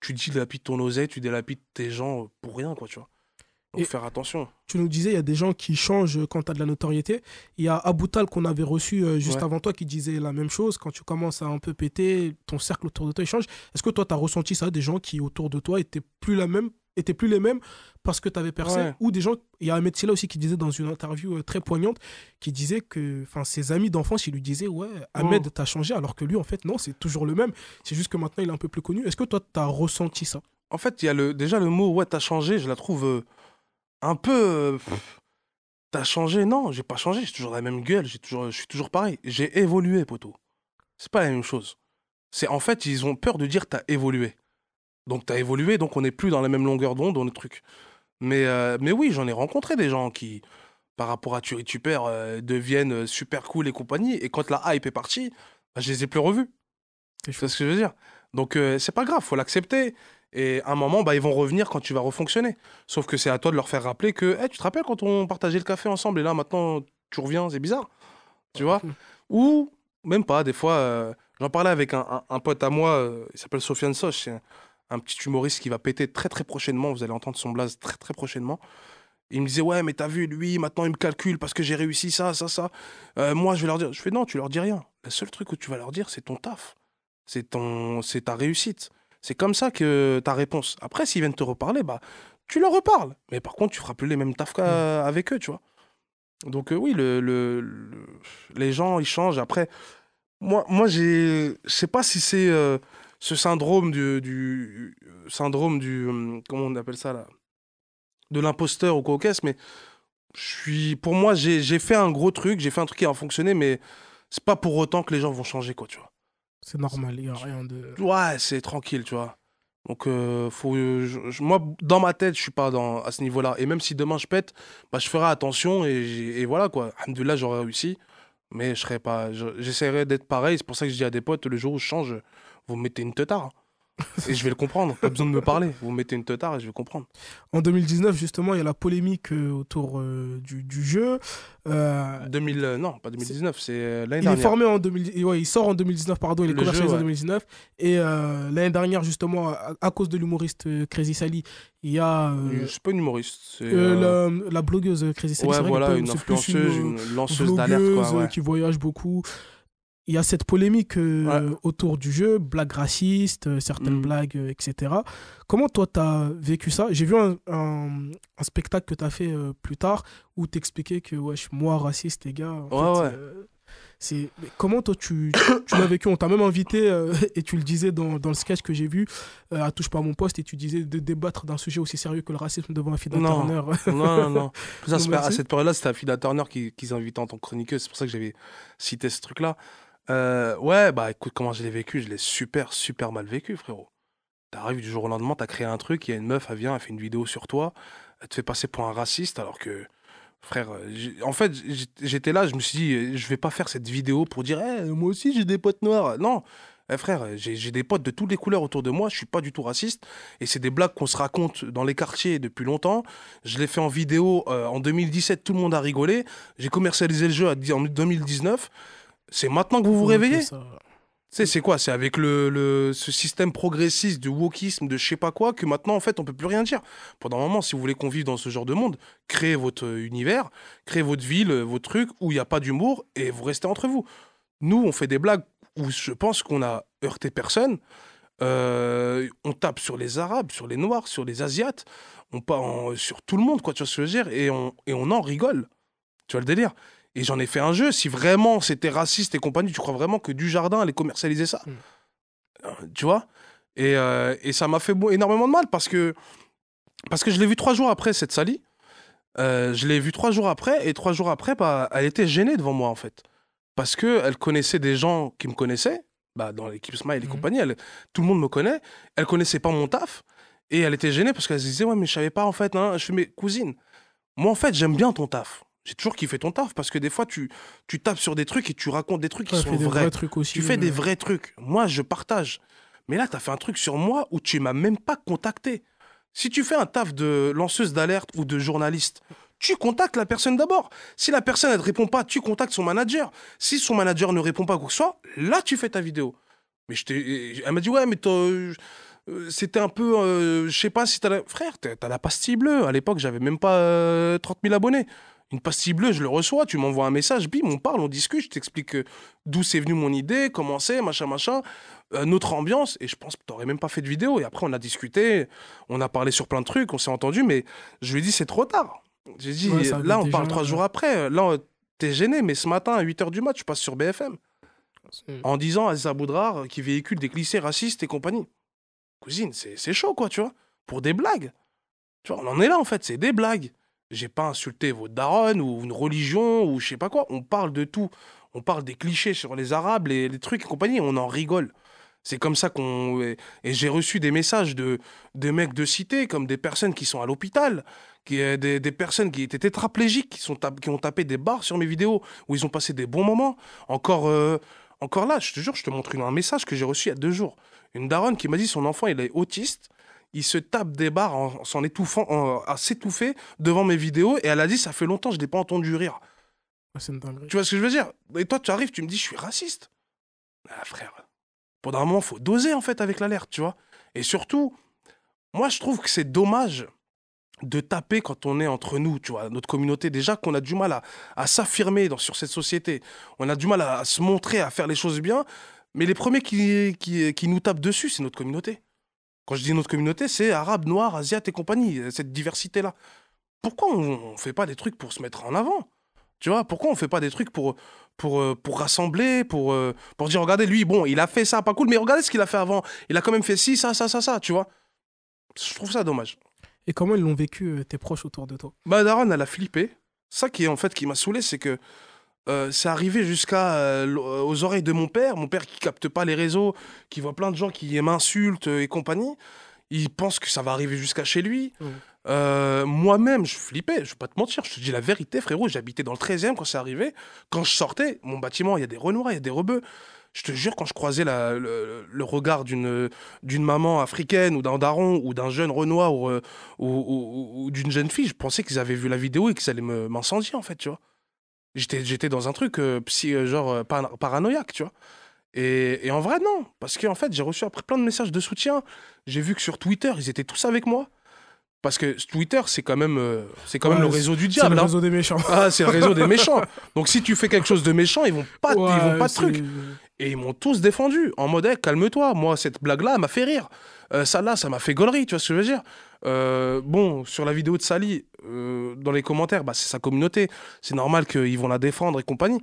tu dilapides ton oseille, tu dilapides tes gens pour rien, quoi, tu vois. Donc Et faire attention. tu nous disais, il y a des gens qui changent quand tu as de la notoriété. Il y a Aboutal qu'on avait reçu juste Ouais. avant toi qui disait la même chose. Quand tu commences à un peu péter, ton cercle autour de toi il change. Est-ce que toi, tu as ressenti ça, des gens qui autour de toi étaient plus les mêmes parce que tu avais percé, Ouais. ou des gens, il y a Ahmed Silla aussi qui disait dans une interview très poignante, qui disait que ses amis d'enfance, ils lui disaient, ouais, Mm. Ahmed, t'as changé, alors que lui, en fait, non, c'est toujours le même. C'est juste que maintenant, il est un peu plus connu. Est-ce que toi, tu as ressenti ça? En fait, il y a déjà le mot, ouais, t'as changé, je la trouve un peu. T'as changé? Non, j'ai pas changé, j'ai toujours la même gueule, je suis toujours pareil. J'ai évolué, poteau. C'est pas la même chose. C'est en fait, ils ont peur de dire t'as évolué. Donc t'as évolué, donc on n'est plus dans la même longueur d'onde, dans le truc. Mais oui, j'en ai rencontré des gens qui, par rapport à Tuer, deviennent super cool et compagnie. Et quand la hype est partie, bah, je les ai plus revus. C'est C'est chaud. ce que je veux dire. Donc c'est pas grave, faut l'accepter. Et à un moment, bah, ils vont revenir quand tu vas refonctionner. Sauf que c'est à toi de leur faire rappeler que, hey, tu te rappelles quand on partageait le café ensemble et là maintenant tu reviens, c'est bizarre, tu vois. Ou même pas, des fois, j'en parlais avec un pote à moi, il s'appelle Sofiane Soch, c'est un petit humoriste qui va péter très très prochainement, vous allez entendre son blaze très très prochainement. Il me disait, ouais, mais t'as vu, lui, maintenant il me calcule parce que j'ai réussi ça, ça, ça. Moi, je vais leur dire. Je fais, non, tu leur dis rien. Le seul truc que tu vas leur dire, c'est ton taf. C'est ta réussite. C'est comme ça que ta réponse. Après, s'ils viennent te reparler, bah, tu leur reparles. Mais par contre, tu feras plus les mêmes tafs Mm. avec eux, tu vois. Donc, oui, les gens, ils changent. Après, je sais pas si c'est ce syndrome syndrome comment on appelle ça là? De l'imposteur ou quoi qu'est-ce, mais pour moi, j'ai fait un gros truc, j'ai fait un truc qui a fonctionné, mais c'est pas pour autant que les gens vont changer, quoi, tu vois. C'est normal, il n'y a rien de... Ouais, c'est tranquille, tu vois. Donc, moi, dans ma tête, je suis pas à ce niveau-là. Et même si demain je pète, bah, je ferai attention et voilà, quoi. Alhamdoulilah, j'aurais réussi, mais je serai pas, j'essaierai d'être pareil. C'est pour ça que je dis à des potes, le jour où je change, vous me mettez une teutard, hein. Et je vais le comprendre. Pas besoin de me parler. Vous me mettez une teutard et je vais comprendre. En 2019, justement, il y a la polémique autour du jeu. Euh, 2000, non, pas 2019, c'est l'année il est dernière. formé en 2000, ouais, il sort en 2019, pardon, il est Le jeu, commercialisé en ouais. 2019. Et l'année dernière, justement, à cause de l'humoriste Crazy Sally, il y a C'est pas une humoriste, c'est la blogueuse Crazy Sally. ouais, C'est vrai qu'elle voilà, une c'est plus une influenceuse, une lanceuse d'alerte, quoi, vlogueuse ouais. qui voyage beaucoup. Il y a cette polémique Ouais. autour du jeu, blagues racistes, certaines Mm. blagues, etc. Comment toi, tu as vécu ça? J'ai vu un spectacle que tu as fait plus tard où tu expliquais que, wesh, moi, raciste, les gars, en Ouais, fait, ouais. c'est... Mais comment toi, tu l'as vécu? On t'a même invité, et tu le disais dans le sketch que j'ai vu, à Touche pas à mon poste, et tu disais de débattre d'un sujet aussi sérieux que le racisme devant un Fida Non, Turner. non, non, non. Plus Non, à merci. cette période-là, c'était Afida Turner qui s'invitait en tant que chroniqueuse. C'est pour ça que j'avais cité ce truc-là. Ouais, bah écoute, comment je l'ai vécu? Je l'ai super, super mal vécu, frérot. T'arrives du jour au lendemain, t'as créé un truc, il y a une meuf, elle vient, elle fait une vidéo sur toi, elle te fait passer pour un raciste, alors que, frère, en fait, j'étais là, je me suis dit, je vais pas faire cette vidéo pour dire, eh, moi aussi j'ai des potes noirs. Non, frère, j'ai des potes de toutes les couleurs autour de moi, je suis pas du tout raciste, et c'est des blagues qu'on se raconte dans les quartiers depuis longtemps. Je l'ai fait en vidéo en 2017, tout le monde a rigolé. J'ai commercialisé le jeu en 2019. C'est maintenant que vous vous Faut un peu réveillez? ça. sais, c'est quoi? C'est avec ce système progressiste de wokisme, de je sais pas quoi, que maintenant, en fait, on peut plus rien dire. Pendant un moment, si vous voulez qu'on vive dans ce genre de monde, créez votre univers, créez votre ville, vos trucs où il n'y a pas d'humour et vous restez entre vous. Nous, on fait des blagues où je pense qu'on a heurté personne. On tape sur les Arabes, sur les Noirs, sur les Asiates, sur tout le monde, quoi, tu vois ce que je veux dire, et on en rigole. Tu vois le délire? Et j'en ai fait un jeu. Si vraiment c'était raciste et compagnie, tu crois vraiment que Dujardin allait commercialiser ça? Mm. Tu vois? Et ça m'a fait énormément de mal parce que je l'ai vu 3 jours après, cette Sally. Je l'ai vu 3 jours après, et 3 jours après, bah, elle était gênée devant moi, en fait. Parce qu'elle connaissait des gens qui me connaissaient, bah, dans l'équipe Smile et Mhm. compagnie, tout le monde me connaît. Elle connaissait pas mon taf, et elle était gênée parce qu'elle se disait, ouais, mais je savais pas, en fait, hein. Je fais, mais cousine, moi, en fait, j'aime bien ton taf. J'ai toujours kiffé ton taf parce que des fois, tu tapes sur des trucs et tu racontes des trucs qui Ouais, elle sont fait des vrais vrais. trucs Tu aussi. fais des vrais trucs. Moi, je partage. Mais là, tu as fait un truc sur moi où tu m'as même pas contacté. Si tu fais un taf de lanceuse d'alerte ou de journaliste, tu contactes la personne d'abord. Si la personne ne te répond pas, tu contactes son manager. Si son manager ne répond pas quoi que ce soit, là, tu fais ta vidéo. Mais elle m'a dit, ouais, mais c'était un peu. Je sais pas si t'as la. Frère, t'as la pastille bleue. À l'époque, j'avais même pas 30 000 abonnés. Une pastille bleue, je le reçois, tu m'envoies un message, bim, on parle, on discute, je t'explique d'où c'est venu mon idée, comment c'est, machin, machin, notre ambiance. Et je pense que t'aurais même pas fait de vidéo. Et après, on a discuté, on a parlé sur plein de trucs, on s'est entendu, mais je lui ai dit, c'est trop tard. J'ai Ouais, dit, ça avait là, on déjà. parle 3 jours après. Là, t'es gêné, mais ce matin, à 8 h du mat, je passe sur BFM Mm. en disant à Aziz Boudrar qui véhicule des clichés racistes et compagnie. Cousine, c'est chaud, quoi, tu vois. Pour des blagues. Tu vois, on en est là, en fait, c'est des blagues. J'ai pas insulté votre daronne ou une religion ou je sais pas quoi. On parle de tout. On parle des clichés sur les Arabes, les trucs et compagnie, on en rigole. C'est comme ça qu'on. Et j'ai reçu des messages de mecs de cité, comme des personnes qui sont à l'hôpital, des personnes qui étaient tétraplégiques, qui ont tapé des barres sur mes vidéos, où ils ont passé des bons moments. Encore là, je te jure, je te montre un message que j'ai reçu il y a 2 jours. Une daronne qui m'a dit son enfant, il est autiste. Il se tape des barres en s'en étouffant, à s'étouffer devant mes vidéos. Et elle a dit, ça fait longtemps que je l'ai pas entendu rire. Ouais, c'est une dinguerie. Tu vois ce que je veux dire? Et toi, tu arrives, tu me dis, je suis raciste. Ah, frère, pendant un moment, faut doser en fait avec l'alerte, tu vois. Et surtout, moi, je trouve que c'est dommage de taper quand on est entre nous, tu vois, notre communauté. Déjà qu'on a du mal à s'affirmer sur cette société. On a du mal à se montrer, à faire les choses bien. Mais les premiers qui nous tapent dessus, c'est notre communauté. Quand je dis notre communauté, c'est arabes, noirs, asiates et compagnie, cette diversité-là. Pourquoi on ne fait pas des trucs pour se mettre en avant? Tu vois, pourquoi on fait pas des trucs pour rassembler, pour dire, regardez, lui, bon, il a fait ça, pas cool, mais regardez ce qu'il a fait avant. Il a quand même fait ci, ça, tu vois. Je trouve ça dommage. Et comment ils l'ont vécu, tes proches autour de toi? Bah, Daron, elle a flippé. Ça qui est en fait qui m'a saoulé, c'est que c'est arrivé jusqu'à aux oreilles de mon père qui capte pas les réseaux, qui voit plein de gens qui m'insultent et compagnie. Il pense que ça va arriver jusqu'à chez lui. Mm. Moi-même, je flippais, je vais pas te mentir, je te dis la vérité, frérot. J'habitais dans le 13e quand c'est arrivé. Quand je sortais, mon bâtiment, il y a des Renois, il y a des rebeux. Je te jure, quand je croisais le regard d'une maman africaine ou d'un daron ou d'un jeune Renois ou d'une jeune fille, je pensais qu'ils avaient vu la vidéo et qu'ils allaient m'incendier, en fait, tu vois. J'étais dans un truc paranoïaque, tu vois. Et en vrai, non. Parce qu'en fait, j'ai reçu après plein de messages de soutien. J'ai vu que sur Twitter, ils étaient tous avec moi. Parce que Twitter, c'est quand même le Ouais, réseau du c'est le diable, hein. réseau des méchants. Ah, c'est le réseau des méchants. Donc si tu fais quelque chose de méchant, ils vont pas de C'est. truc. Et ils m'ont tous défendu, en mode, hey, calme-toi, moi, cette blague-là, elle m'a fait rire. Ça, là, ça m'a fait gaulerie, tu vois ce que je veux dire. Bon, sur la vidéo de Sally, dans les commentaires, bah, c'est sa communauté. C'est normal qu'ils vont la défendre et compagnie.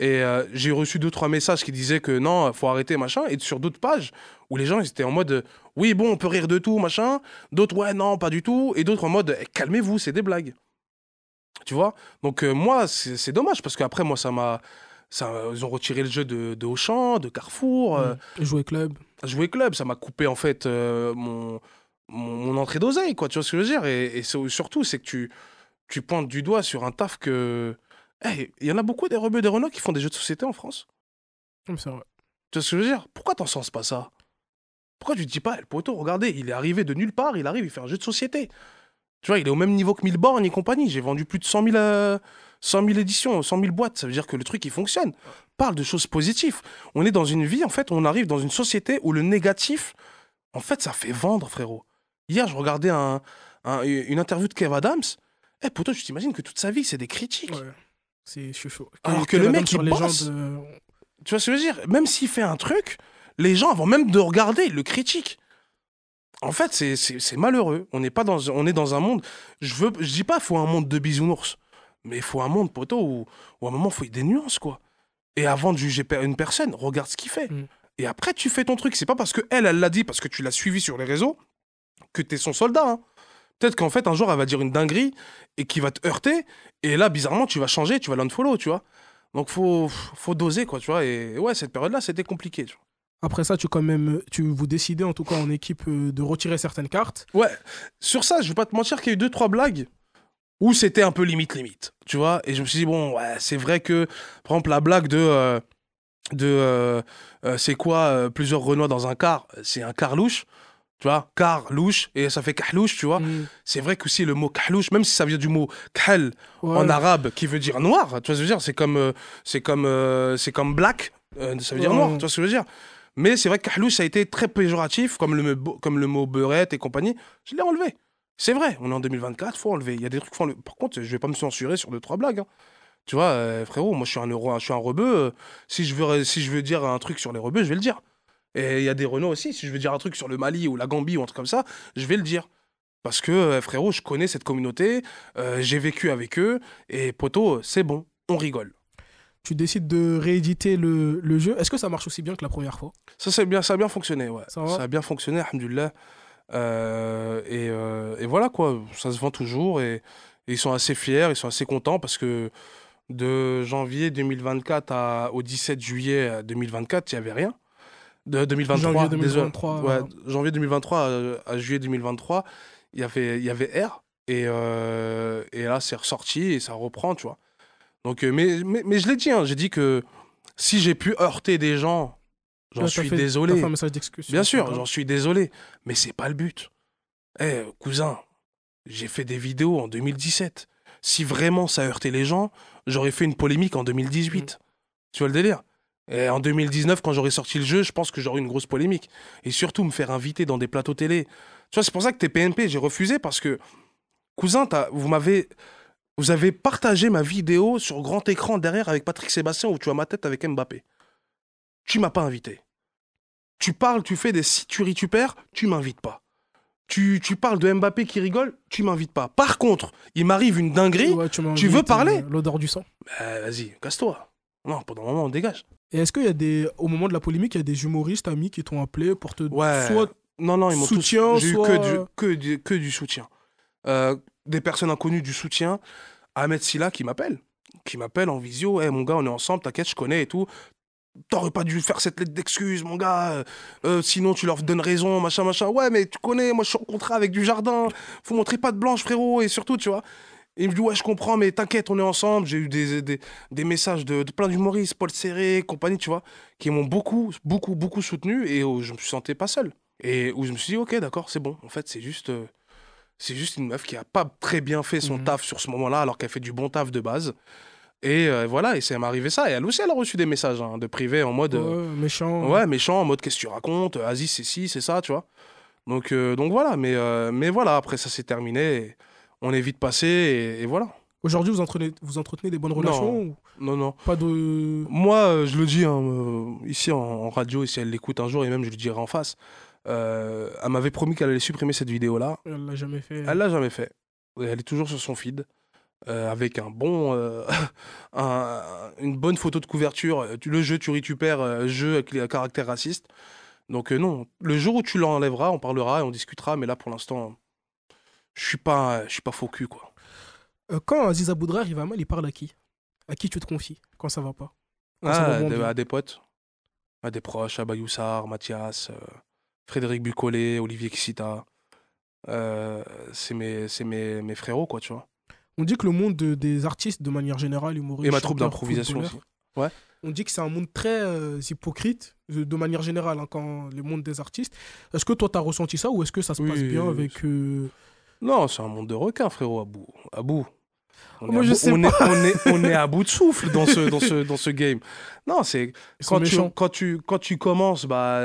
Et j'ai reçu 2, 3 messages qui disaient que non, faut arrêter, machin. Et sur d'autres pages, où les gens ils étaient en mode, oui, bon, on peut rire de tout, machin. D'autres, ouais, non, pas du tout. Et d'autres en mode, eh, calmez-vous, c'est des blagues. Tu vois? Donc moi, c'est dommage, parce qu'après, moi, ils ont retiré le jeu de Auchan, de Carrefour, Jouer club. Jouer Club, ça m'a coupé en fait mon entrée d'oseille, quoi, tu vois ce que je veux dire? Et surtout, c'est que tu pointes du doigt sur un taf que. Hey, il y en a beaucoup des rebeux des Renault qui font des jeux de société en France. C'est vrai. Tu vois ce que je veux dire? Pourquoi t'en sens pas ça? Pourquoi tu te dis pas, le poteau, regardez, il est arrivé de nulle part, il arrive, il fait un jeu de société. Tu vois, il est au même niveau que Milborn et compagnie. J'ai vendu plus de 100 000 100 000 éditions, 100 000 boîtes, ça veut dire que le truc, il fonctionne. Parle de choses positives. On est dans une vie, en fait, on arrive dans une société où le négatif, en fait, ça fait vendre, frérot. Hier, je regardais une interview de Kev Adams. Eh, poto, tu t'imagines que toute sa vie, c'est des critiques. Ouais, c'est chaud. Alors que le mec, il bosse. Tu vois ce que je veux dire? Même s'il fait un truc, les gens, avant même de regarder, ils le critiquent. En fait, c'est malheureux. On est dans un monde. Je dis pas, il faut un monde de bisounours. Mais il faut un monde, poto, où à un moment, il faut des nuances, quoi. Et avant de juger une personne, regarde ce qu'il fait. Et après, tu fais ton truc. C'est pas parce que elle l'a dit, parce que tu l'as suivi sur les réseaux, que t'es son soldat. Hein. Peut-être qu'en fait, un jour, elle va dire une dinguerie et qui va te heurter. Et là, bizarrement, tu vas changer, tu vas l'unfollow, tu vois. Donc, faut doser, quoi, tu vois. Et ouais, cette période-là, c'était compliqué, tu vois. Après ça, vous décidez en tout cas en équipe de retirer certaines cartes. Ouais, sur ça, je vais pas te mentir qu'il y a eu 2-3 blagues où c'était un peu limite, tu vois. Et je me suis dit, bon, ouais, c'est vrai que, par exemple, la blague c'est quoi plusieurs Renois dans un car, c'est un car louche, tu vois, car louche, et ça fait kahlouche, tu vois. C'est vrai qu'aussi le mot kahlouche, même si ça vient du mot kahl en arabe, qui veut dire noir, tu vois ce que je veux dire, c'est comme black, ça veut dire noir, tu vois ce que je veux dire. Mais c'est vrai que kahlouche, ça a été très péjoratif, comme le mot beurette et compagnie. Je l'ai enlevé. C'est vrai, on est en 2024, faut enlever. Il y a des trucs faut enlever. Par contre, je vais pas me censurer sur 2-3 blagues. Hein. Tu vois, frérot, moi je suis un rebeu. Si je veux dire un truc sur les rebeux, je vais le dire. Et il y a des Renault aussi. Si je veux dire un truc sur le Mali ou la Gambie ou un truc comme ça, je vais le dire. Parce que, frérot, je connais cette communauté, j'ai vécu avec eux, et poto, c'est bon, on rigole. Tu décides de rééditer le jeu. Est-ce que ça marche aussi bien que la première fois? Ça a bien fonctionné, ouais. Ça a bien fonctionné, alhamdoulilah. Et voilà, quoi, ça se vend toujours, et ils sont assez fiers, ils sont assez contents, parce que de janvier 2024 au 17 juillet 2024, il n'y avait rien. De 2023, janvier 2023. Ouais, janvier 2023 à juillet 2023, il y avait R. Et là, c'est ressorti et ça reprend, tu vois. Donc, mais je l'ai dit, hein, j'ai dit que si j'ai pu heurter des gens, j'en suis désolé. T'as fait un message d'excuse. Bien sûr, j'en suis désolé. Mais c'est pas le but. Eh, cousin, j'ai fait des vidéos en 2017. Si vraiment ça heurtait les gens, j'aurais fait une polémique en 2018. Tu vois le délire? Et en 2019, quand j'aurai sorti le jeu, je pense que j'aurai une grosse polémique. Et surtout, me faire inviter dans des plateaux télé. Tu vois, c'est pour ça que t'es PNP, j'ai refusé parce que, cousin, vous avez partagé ma vidéo sur grand écran derrière avec Patrick Sébastien où tu as ma tête avec Mbappé. Tu m'as pas invité. Tu parles, tu fais des situritupères, tu m'invites pas. Tu parles de Mbappé qui rigole, tu m'invites pas. Par contre, il m'arrive une dinguerie, ouais, tu veux parler l'odeur du sang. Bah, vas-y, casse-toi. Non, pendant un moment, on dégage. Et est-ce qu'il y a au moment de la polémique, il y a des humoristes, amis qui t'ont appelé pour te soit non, ils m'ont soutien, tous... J'ai soit... eu que du soutien. Des personnes inconnues du soutien. Ahmed Silla qui m'appelle en visio. Hey, mon gars, on est ensemble, t'inquiète, je connais et tout. T'aurais pas dû faire cette lettre d'excuse, mon gars. Sinon, tu leur donnes raison, machin. Ouais, mais tu connais, moi, je suis en contrat avec Dujardin. Faut montrer pas de blanche, frérot. Et surtout, tu vois... Et il me dit, ouais, je comprends, mais t'inquiète, on est ensemble. J'ai eu des messages de plein d'humoristes, Paul Serré, compagnie, tu vois, qui m'ont beaucoup soutenu et où je me suis senti pas seul. Et où je me suis dit, ok, d'accord, c'est bon. En fait, c'est juste une meuf qui a pas très bien fait son taf sur ce moment-là, alors qu'elle fait du bon taf de base. Et voilà, et ça m'est arrivé ça. Et elle aussi, elle a reçu des messages de privé en mode... méchant. Ouais, méchant, en mode, qu'est-ce que tu racontes? Aziz, c'est ci, c'est ça, tu vois. Donc voilà, mais voilà, après, ça s'est terminé. Et on est vite passé, et voilà. Aujourd'hui, vous entretenez des bonnes relations? Non. Pas de... Moi, je le dis, hein, ici en radio, et si elle l'écoute un jour, et même je le dirai en face, elle m'avait promis qu'elle allait supprimer cette vidéo-là. Elle l'a jamais fait. Elle l'a jamais fait. Elle est toujours sur son feed, avec une bonne photo de couverture. Le jeu, tu récupères, jeu avec les caractères racistes. Donc non, le jour où tu l'enlèveras, on parlera et on discutera, mais là, pour l'instant, je suis pas faux cul, quoi. Quand Aziz Aboudra arrive à mal, il parle à qui? À qui tu te confies quand ça va pas? À des potes, à des proches, à Bayoussar, Mathias, Frédéric Bucolé, Olivier Kissita. C'est mes frérots, quoi, tu vois. On dit que le monde des artistes, de manière générale, humoristes, et ma troupe d'improvisation aussi. Ouais. On dit que c'est un monde très hypocrite, de manière générale, hein, quand le monde des artistes. Est-ce que toi, t'as ressenti ça ou est-ce que ça se passe bien avec... Non, c'est un monde de requins, frérot, Abou. Moi, je sais pas. On est à bout de souffle dans ce game. Non, c'est Ils sont méchants. quand tu commences, bah,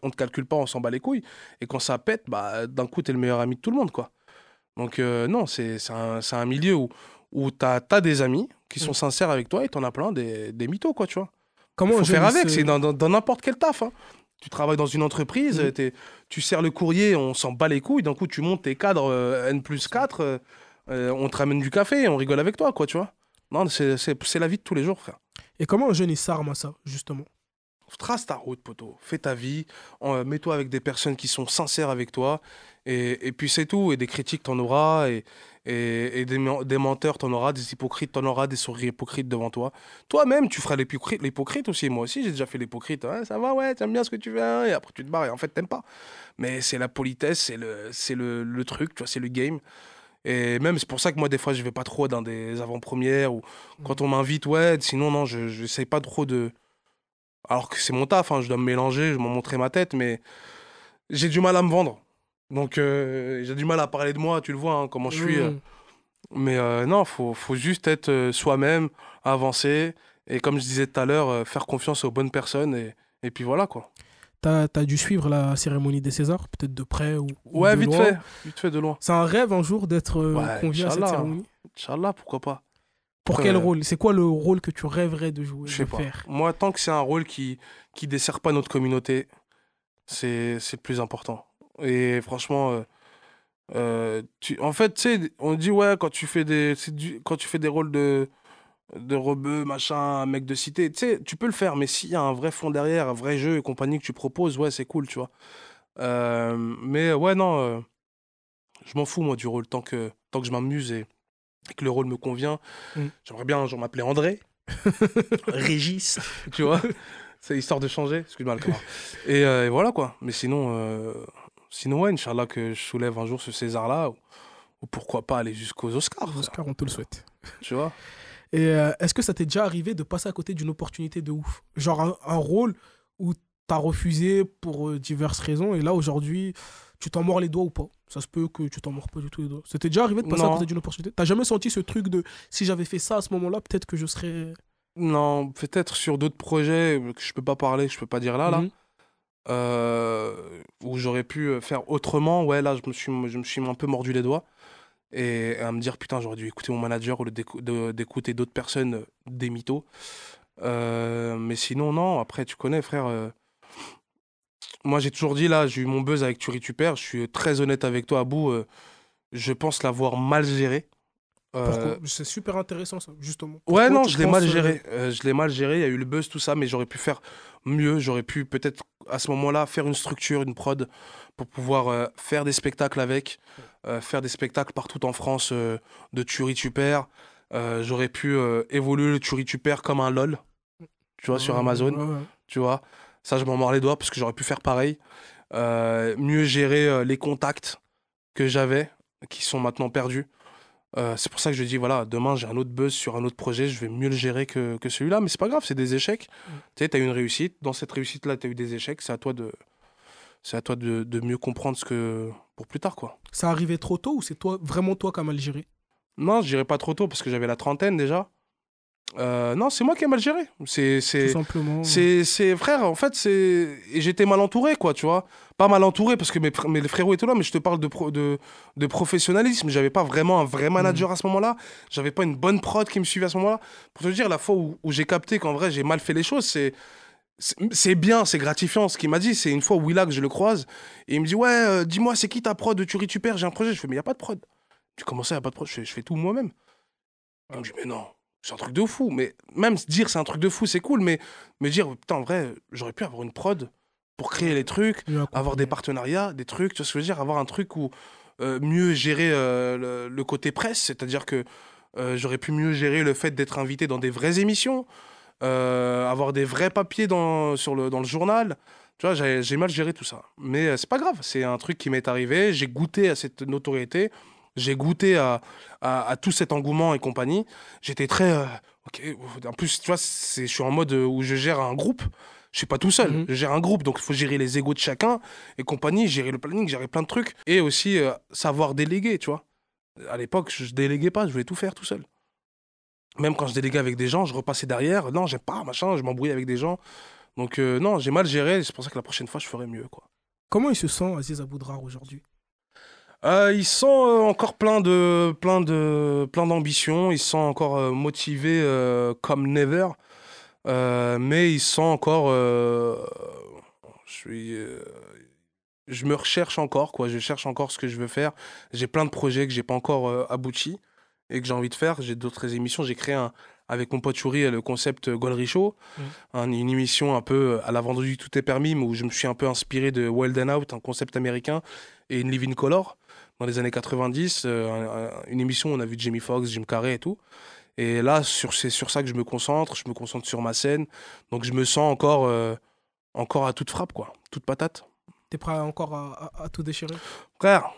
on te calcule pas, on s'en bat les couilles. Et quand ça pète, bah, d'un coup, t'es le meilleur ami de tout le monde, quoi. Donc, non, c'est un milieu où t'as des amis qui sont Mm. sincères avec toi et t'en as plein des mythos, quoi, tu vois. Il Comment un faut jeune, faire il avec, c'est se... dans n'importe quel taf, hein. Tu travailles dans une entreprise, Mm. tu sers le courrier, on s'en bat les couilles. D'un coup, tu montes tes cadres N+4, on te ramène du café, on rigole avec toi, quoi, tu vois. Non, c'est la vie de tous les jours, frère. Et comment un jeune, il s'arme à ça, justement? Trace ta route, poto. Fais ta vie. Mets-toi avec des personnes qui sont sincères avec toi. Et puis c'est tout. Et des critiques, t'en auras. Et des menteurs, t'en auras. Des hypocrites, t'en auras. Des sourires hypocrites devant toi. Toi-même, tu feras l'hypocrite aussi. Moi aussi, j'ai déjà fait l'hypocrite. Ouais, ça va, ouais, t'aimes bien ce que tu fais, hein. Et après, tu te barres. Et en fait, t'aimes pas. Mais c'est la politesse, c'est le truc, tu vois, c'est le game. Et même, c'est pour ça que moi, des fois, je vais pas trop dans des avant-premières ou quand on m'invite, ouais. Sinon, non, je n'essaye pas trop de. Alors que c'est mon taf, hein, je dois me mélanger, je dois montrer ma tête, mais j'ai du mal à me vendre. Donc j'ai du mal à parler de moi, tu le vois, hein, comment je suis. Mm. Mais non, faut juste être soi-même, avancer. Et comme je disais tout à l'heure, faire confiance aux bonnes personnes. Et puis voilà, quoi. T'as dû suivre la cérémonie des Césars, peut-être de près ou Ouais, de loin. vite fait de loin. C'est un rêve un jour d'être Ouais, convié à cette Inch'Allah, cérémonie. Inch'Allah, pourquoi pas. Pour Après, quel rôle? C'est quoi le rôle que tu rêverais de jouer, je de sais pas. faire? Moi, tant que c'est un rôle qui dessert pas notre communauté, c'est le plus important. Et franchement, en fait, tu sais, on dit, ouais, quand tu fais des rôles de rebeu, machin, un mec de cité, tu sais, tu peux le faire, mais s'il y a un vrai fond derrière, un vrai jeu et compagnie que tu proposes, ouais, c'est cool, tu vois. Mais ouais, non, je m'en fous, moi, du rôle, tant que je m'amuse et que le rôle me convient. Mm. J'aimerais bien un jour m'appeler André, Régis, tu vois. C'est histoire de changer, excuse-moi le camara. Et voilà, quoi. Mais sinon, ouais, Inch'Allah, que je soulève un jour ce César-là, ou pourquoi pas aller jusqu'aux Oscars, Aux frère, Oscars, on te le souhaite. tu vois. Et est-ce que ça t'est déjà arrivé de passer à côté d'une opportunité de ouf? Genre un rôle où t'as refusé pour diverses raisons et là aujourd'hui tu t'en mords les doigts ou pas? Ça se peut que tu t'en mords pas du tout les doigts. C'était déjà arrivé de passer à côté Non, d'une opportunité? T'as jamais senti ce truc de si j'avais fait ça à ce moment-là, peut-être que je serais. non, peut-être sur d'autres projets que je peux pas parler, que je peux pas dire là, Mhm. où j'aurais pu faire autrement. Ouais, là, je me suis un peu mordu les doigts et à me dire, putain, j'aurais dû écouter mon manager au lieu d'écouter d'autres personnes, des mythos. Mais sinon, non, après, tu connais, frère. Moi, j'ai toujours dit, là, j'ai eu mon buzz avec Turi Tuper. Je suis très honnête avec toi, Abou. Je pense l'avoir mal géré. Pourquoi? Euh, C'est super intéressant ça, justement. Ouais, Pourquoi non, tu je l'ai mal penses. géré. Je l'ai mal géré. Il y a eu le buzz, tout ça, mais j'aurais pu faire mieux. J'aurais pu peut-être à ce moment-là faire une structure, une prod pour pouvoir faire des spectacles avec, faire des spectacles partout en France de Turi Tuper. J'aurais pu évoluer le Turi Tuper comme un LOL, tu vois, sur Amazon, Ouais. tu vois. Ça, je m'en mords les doigts parce que j'aurais pu faire pareil. Mieux gérer les contacts que j'avais, qui sont maintenant perdus. C'est pour ça que je dis, voilà, demain j'ai un autre buzz sur un autre projet, je vais mieux le gérer que celui-là, mais c'est pas grave, c'est des échecs. Mm. Tu sais, t'as eu une réussite, dans cette réussite-là, t'as eu des échecs, c'est à toi de mieux comprendre ce que. Pour plus tard, quoi. Ça arrivait trop tôt ou c'est toi, vraiment toi qui as mal géré? Non, je dirais pas trop tôt parce que j'avais la trentaine déjà. Non, c'est moi qui ai mal géré. Tout simplement. Frère, en fait, et j'étais mal entouré, quoi, tu vois. Pas mal entouré parce que mes frérots étaient là, mais je te parle de professionnalisme. J'avais pas vraiment un vrai Mm. manager à ce moment-là. J'avais pas une bonne prod qui me suivait à ce moment-là. Pour te dire, la fois où j'ai capté qu'en vrai, j'ai mal fait les choses, c'est bien, c'est gratifiant. Ce qu'il m'a dit, c'est une fois où Willa que je le croise, et il me dit, ouais, dis-moi, c'est qui ta prod de Turi Tuper? J'ai un projet. Je fais, mais y a pas de prod. Tu commences à y a pas de prod. Je fais tout moi-même. Il me dit, mais non, c'est un truc de fou. Mais même se dire c'est un truc de fou, c'est cool, mais me dire, putain, en vrai, j'aurais pu avoir une prod pour créer les trucs, Mieux avoir des accompagné. partenariats, des trucs, tu vois ce que je veux dire, avoir un truc où mieux gérer le côté presse, c'est-à-dire que j'aurais pu mieux gérer le fait d'être invité dans des vraies émissions, avoir des vrais papiers dans le journal. Tu vois, j'ai mal géré tout ça. Mais c'est pas grave, c'est un truc qui m'est arrivé, j'ai goûté à cette notoriété, j'ai goûté à tout cet engouement et compagnie. J'étais très. Ok. En plus, tu vois, je suis en mode où je gère un groupe. Je suis pas tout seul. Mhm. Je gère un groupe, donc il faut gérer les égos de chacun et compagnie, gérer le planning, gérer plein de trucs. Et aussi savoir déléguer, tu vois. À l'époque, je déléguais pas, je voulais tout faire tout seul. Même quand je déléguais avec des gens, je repassais derrière. Non, j'aime pas, machin, je m'embrouillais avec des gens. Donc, non, j'ai mal géré. C'est pour ça que la prochaine fois, je ferai mieux, quoi. Comment il se sent, Aziz Aboudrar, aujourd'hui? Ils sont encore plein d'ambition. Ils sont encore motivés comme never. Mais ils sont encore. Je suis. Je me recherche encore, quoi. Je cherche encore ce que je veux faire. J'ai plein de projets que j'ai pas encore aboutis et que j'ai envie de faire. J'ai d'autres émissions. J'ai créé avec mon pote Chouri le concept Gollery Show, Mm. une émission un peu à la vendredi tout est permis, mais où je me suis un peu inspiré de Wild and Out, un concept américain, et une Living Color dans les années 90. Une émission où on a vu Jamie Foxx, Jim Carrey et tout. Et là, c'est sur ça que je me concentre. Je me concentre sur ma scène. Donc je me sens encore à toute frappe, quoi. Toute patate. T'es prêt encore à tout déchirer? Frère,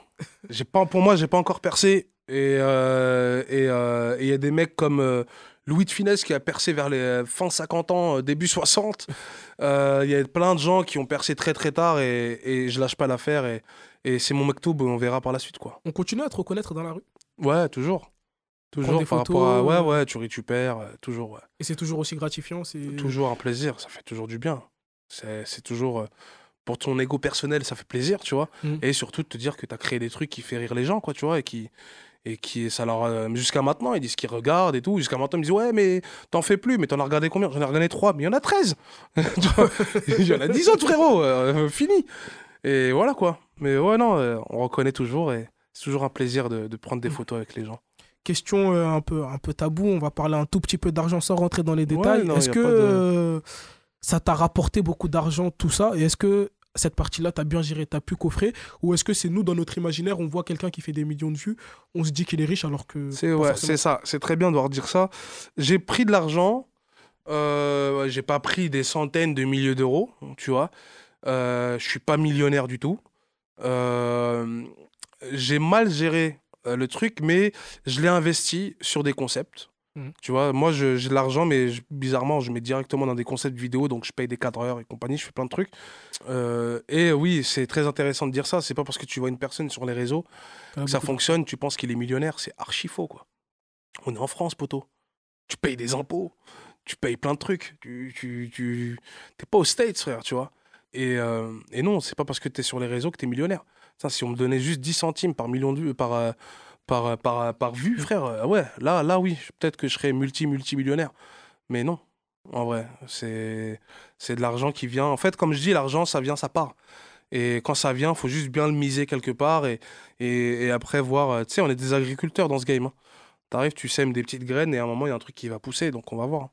pour moi, j'ai pas encore percé. Et il y a des mecs comme Louis de Funès qui a percé vers les fin 50 ans, début 60. Il y a plein de gens qui ont percé très très tard et je lâche pas l'affaire. Et c'est mon mektoub, on verra par la suite, quoi. On continue à te reconnaître dans la rue? Ouais, toujours. Prendre Toujours des par photos, rapport à. Ouais, ouais, tu récupères, toujours, ouais. et c'est toujours aussi gratifiant, c'est... Toujours un plaisir, ça fait toujours du bien. C'est toujours. Pour ton ego personnel, ça fait plaisir, tu vois. Mm. Et surtout de te dire que tu as créé des trucs qui fait rire les gens, quoi, tu vois. Ça leur. Jusqu'à maintenant, ils disent qu'ils regardent et tout. Jusqu'à maintenant, ils me disent, ouais, mais t'en fais plus, mais t'en as regardé combien? J'en ai regardé 3, mais il y en a 13. Tu vois. Il y en a 10 autres, frérot. Fini. Et voilà, quoi. Mais ouais, non, on reconnaît toujours et c'est toujours un plaisir de prendre des Mm. photos avec les gens. Question un peu tabou, on va parler un tout petit peu d'argent sans rentrer dans les Ouais, détails. non, Est-ce y a que pas de. ça t'a rapporté beaucoup d'argent, tout ça? Et est-ce que cette partie-là, t'as bien géré, t'as pu coffrer? Ou est-ce que c'est nous, dans notre imaginaire, on voit quelqu'un qui fait des millions de vues, on se dit qu'il est riche alors que C'est pas ouais, forcément. c'est ça. C'est très bien de devoir dire ça. J'ai pris de l'argent. Ouais, j'ai pas pris des centaines de milliers d'euros, tu vois. Je suis pas millionnaire du tout. Euh, j'ai mal géré le truc, mais je l'ai investi sur des concepts. Mhm. Tu vois, moi j'ai de l'argent, mais bizarrement, je mets directement dans des concepts vidéo, donc je paye des cadreurs et compagnie, je fais plein de trucs. Et oui, c'est très intéressant de dire ça. C'est pas parce que tu vois une personne sur les réseaux T'as que ça beaucoup d'argent. fonctionne, tu penses qu'il est millionnaire. C'est archi faux, quoi. On est en France, poteau. Tu payes des impôts, tu payes plein de trucs. T'es pas aux States, frère, tu vois. Et non, c'est pas parce que t'es sur les réseaux que t'es millionnaire. Ça, si on me donnait juste 10 centimes par million de vues, par vue, frère, ouais, là, oui, peut-être que je serais multimillionnaire. Mais non, en vrai, c'est de l'argent qui vient. En fait, comme je dis, l'argent, ça vient, ça part. Et quand ça vient, faut juste bien le miser quelque part et après voir. Tu sais, on est des agriculteurs dans ce game, hein. T'arrives, tu sèmes des petites graines et à un moment, il y a un truc qui va pousser, donc on va voir.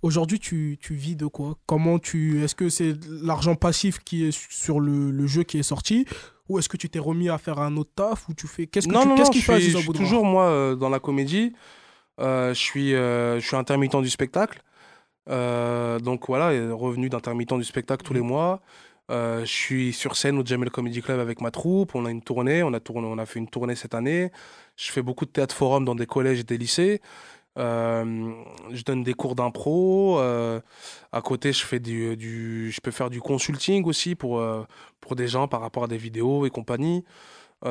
Aujourd'hui, tu vis de quoi? Est-ce que c'est l'argent passif qui est sur le jeu qui est sorti? Ou est-ce que tu t'es remis à faire un autre taf? Ou tu fais... Non, non, Qu'est-ce non, qu'il fait Aziz je suis Aboudrar? toujours, moi, dans la comédie. Je suis intermittent du spectacle. Donc voilà, revenu d'intermittent du spectacle tous les Mhm. mois. Je suis sur scène au Jamel Comedy Club avec ma troupe. On a une tournée. On a fait une tournée cette année. Je fais beaucoup de théâtre forum dans des collèges et des lycées. Euh, je donne des cours d'impro. À côté, je peux faire du consulting aussi pour des gens par rapport à des vidéos et compagnie. Il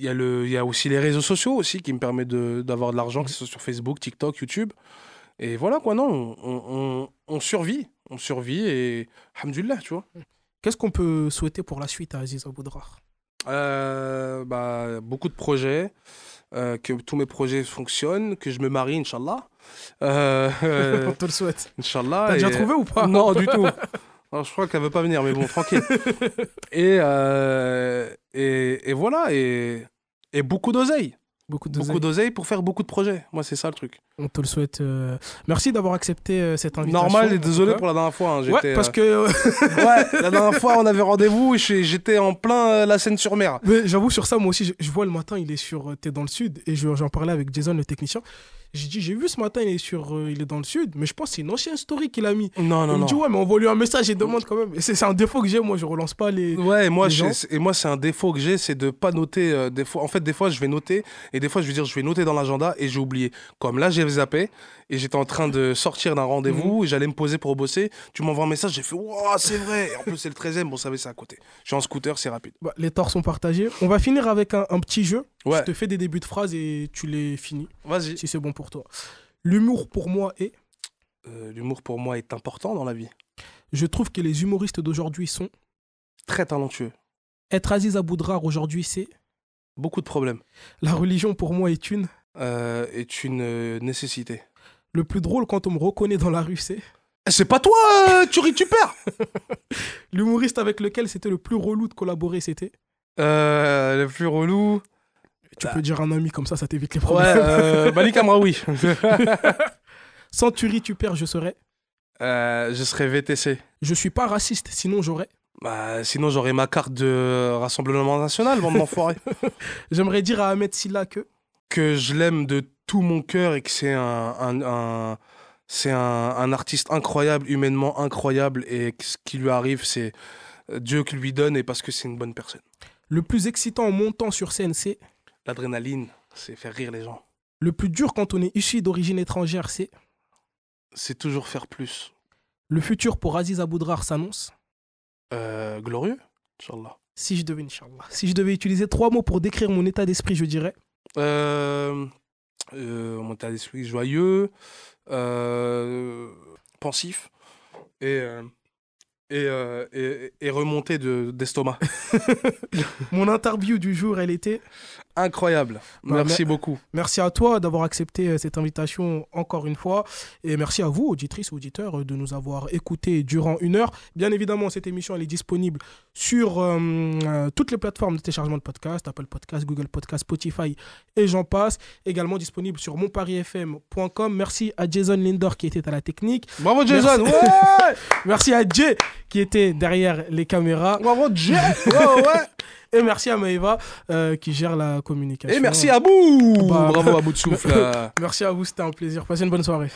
y a aussi les réseaux sociaux aussi qui me permettent d'avoir de l'argent, que Mhm. ce soit sur Facebook, TikTok, YouTube. Et voilà quoi, non, on survit. On survit et Alhamdulillah, tu vois. Qu'est-ce qu'on peut souhaiter pour la suite à Aziz Aboudrar? Bah, beaucoup de projets, que tous mes projets fonctionnent, que je me marie, Inch'Allah. On te le souhaite. T'as Inch'Allah. déjà Et... trouvé ou pas? Non, du tout. Alors, je crois qu'elle veut pas venir, mais bon, tranquille. Et voilà, et beaucoup d'oseille. Beaucoup Beaucoup d'oseille. d'oseille pour faire beaucoup de projets. Moi, c'est ça le truc. On te le souhaite. Merci d'avoir accepté cette Normal, invitation, et en tout désolé cas. pour la dernière fois, hein, Ouais, j'étais. parce que Ouais, la dernière fois, on avait rendez-vous et j'étais en plein la Seine-sur-Mer. mais j'avoue sur ça, moi aussi, je vois le matin, il est sur. T'es dans le sud, et j'en parlais avec Jason, le technicien. J'ai dit, j'ai vu ce matin, il est dans le sud, mais je pense que c'est une ancienne story qu'il a mis. Non, Il non, me dit, non. ouais, mais envoie-lui un message et demande quand même. Et c'est un défaut que j'ai, moi, je relance pas Ouais, les gens. et moi, c'est un défaut que j'ai, c'est de pas noter des fois. En fait, des fois, je vais noter et des fois, je vais dire, je vais noter dans l'agenda et j'ai oublié. Comme là, j'ai zappé et j'étais en train de sortir d'un Mhm. rendez-vous et j'allais me poser pour bosser. Tu m'envoies un message, j'ai fait, waouh, c'est vrai. Et en plus, c'est le 13e, bon, ça savez, c'est à côté. Je suis en scooter, c'est rapide. Bah, les torts sont partagés. On va finir avec un petit jeu. Je Ouais, te fais des débuts de phrases et tu les finis, vas-y. si c'est bon pour toi. L'humour pour moi est... L'humour pour moi est important dans la vie. Je trouve que les humoristes d'aujourd'hui sont... Très talentueux. Être Aziz Aboudrar aujourd'hui, c'est... Beaucoup de problèmes. La religion pour moi est une... Est une nécessité. Le plus drôle quand on me reconnaît dans la rue, c'est... C'est pas toi, tu ris, tu perds. L'humoriste avec lequel c'était le plus relou de collaborer, c'était... Le plus relou. Tu peux dire un ami comme ça t'évite les Ouais, problèmes. Malik Amraoui. Sans tu ris, tu perds, je serais... Je serais VTC. Je suis pas raciste, sinon j'aurais... Bah, sinon, j'aurais ma carte de Rassemblement National, bande d'enfoirés. J'aimerais dire à Ahmed Silla que... Que je l'aime de tout mon cœur et que c'est un artiste incroyable, humainement incroyable, et que ce qui lui arrive, c'est Dieu qui lui donne et parce que c'est une bonne personne. Le plus excitant en montant sur scène, c'est... L'adrénaline, c'est faire rire les gens. Le plus dur quand on est issu d'origine étrangère, c'est... C'est toujours faire plus. Le futur pour Aziz Aboudrar s'annonce. Glorieux, Inch'Allah. Si je devais, Inch'Allah, si je devais utiliser 3 mots pour décrire mon état d'esprit, je dirais... Mon état d'esprit joyeux, pensif et, et remonté d'estomac. Mon interview du jour, elle était... Incroyable. Bah, Merci beaucoup. Merci à toi d'avoir accepté cette invitation encore une fois. Et merci à vous, auditrices, auditeurs, de nous avoir écoutés durant 1 heure. Bien évidemment, cette émission, elle est disponible sur toutes les plateformes de téléchargement de podcasts, Apple Podcasts, Google Podcasts, Spotify et j'en passe. Également disponible sur monparisfm.com. Merci à Jason Lindor qui était à la technique. Bravo Jason. Merci. Ouais. Merci à Jay qui était derrière les caméras. Bravo Jay. Ouais, ouais. Et merci à Maëva qui gère la communication. Et merci à Abou. Bah, Bravo Abou de souffle. Merci à vous, c'était un plaisir. Passez une bonne soirée.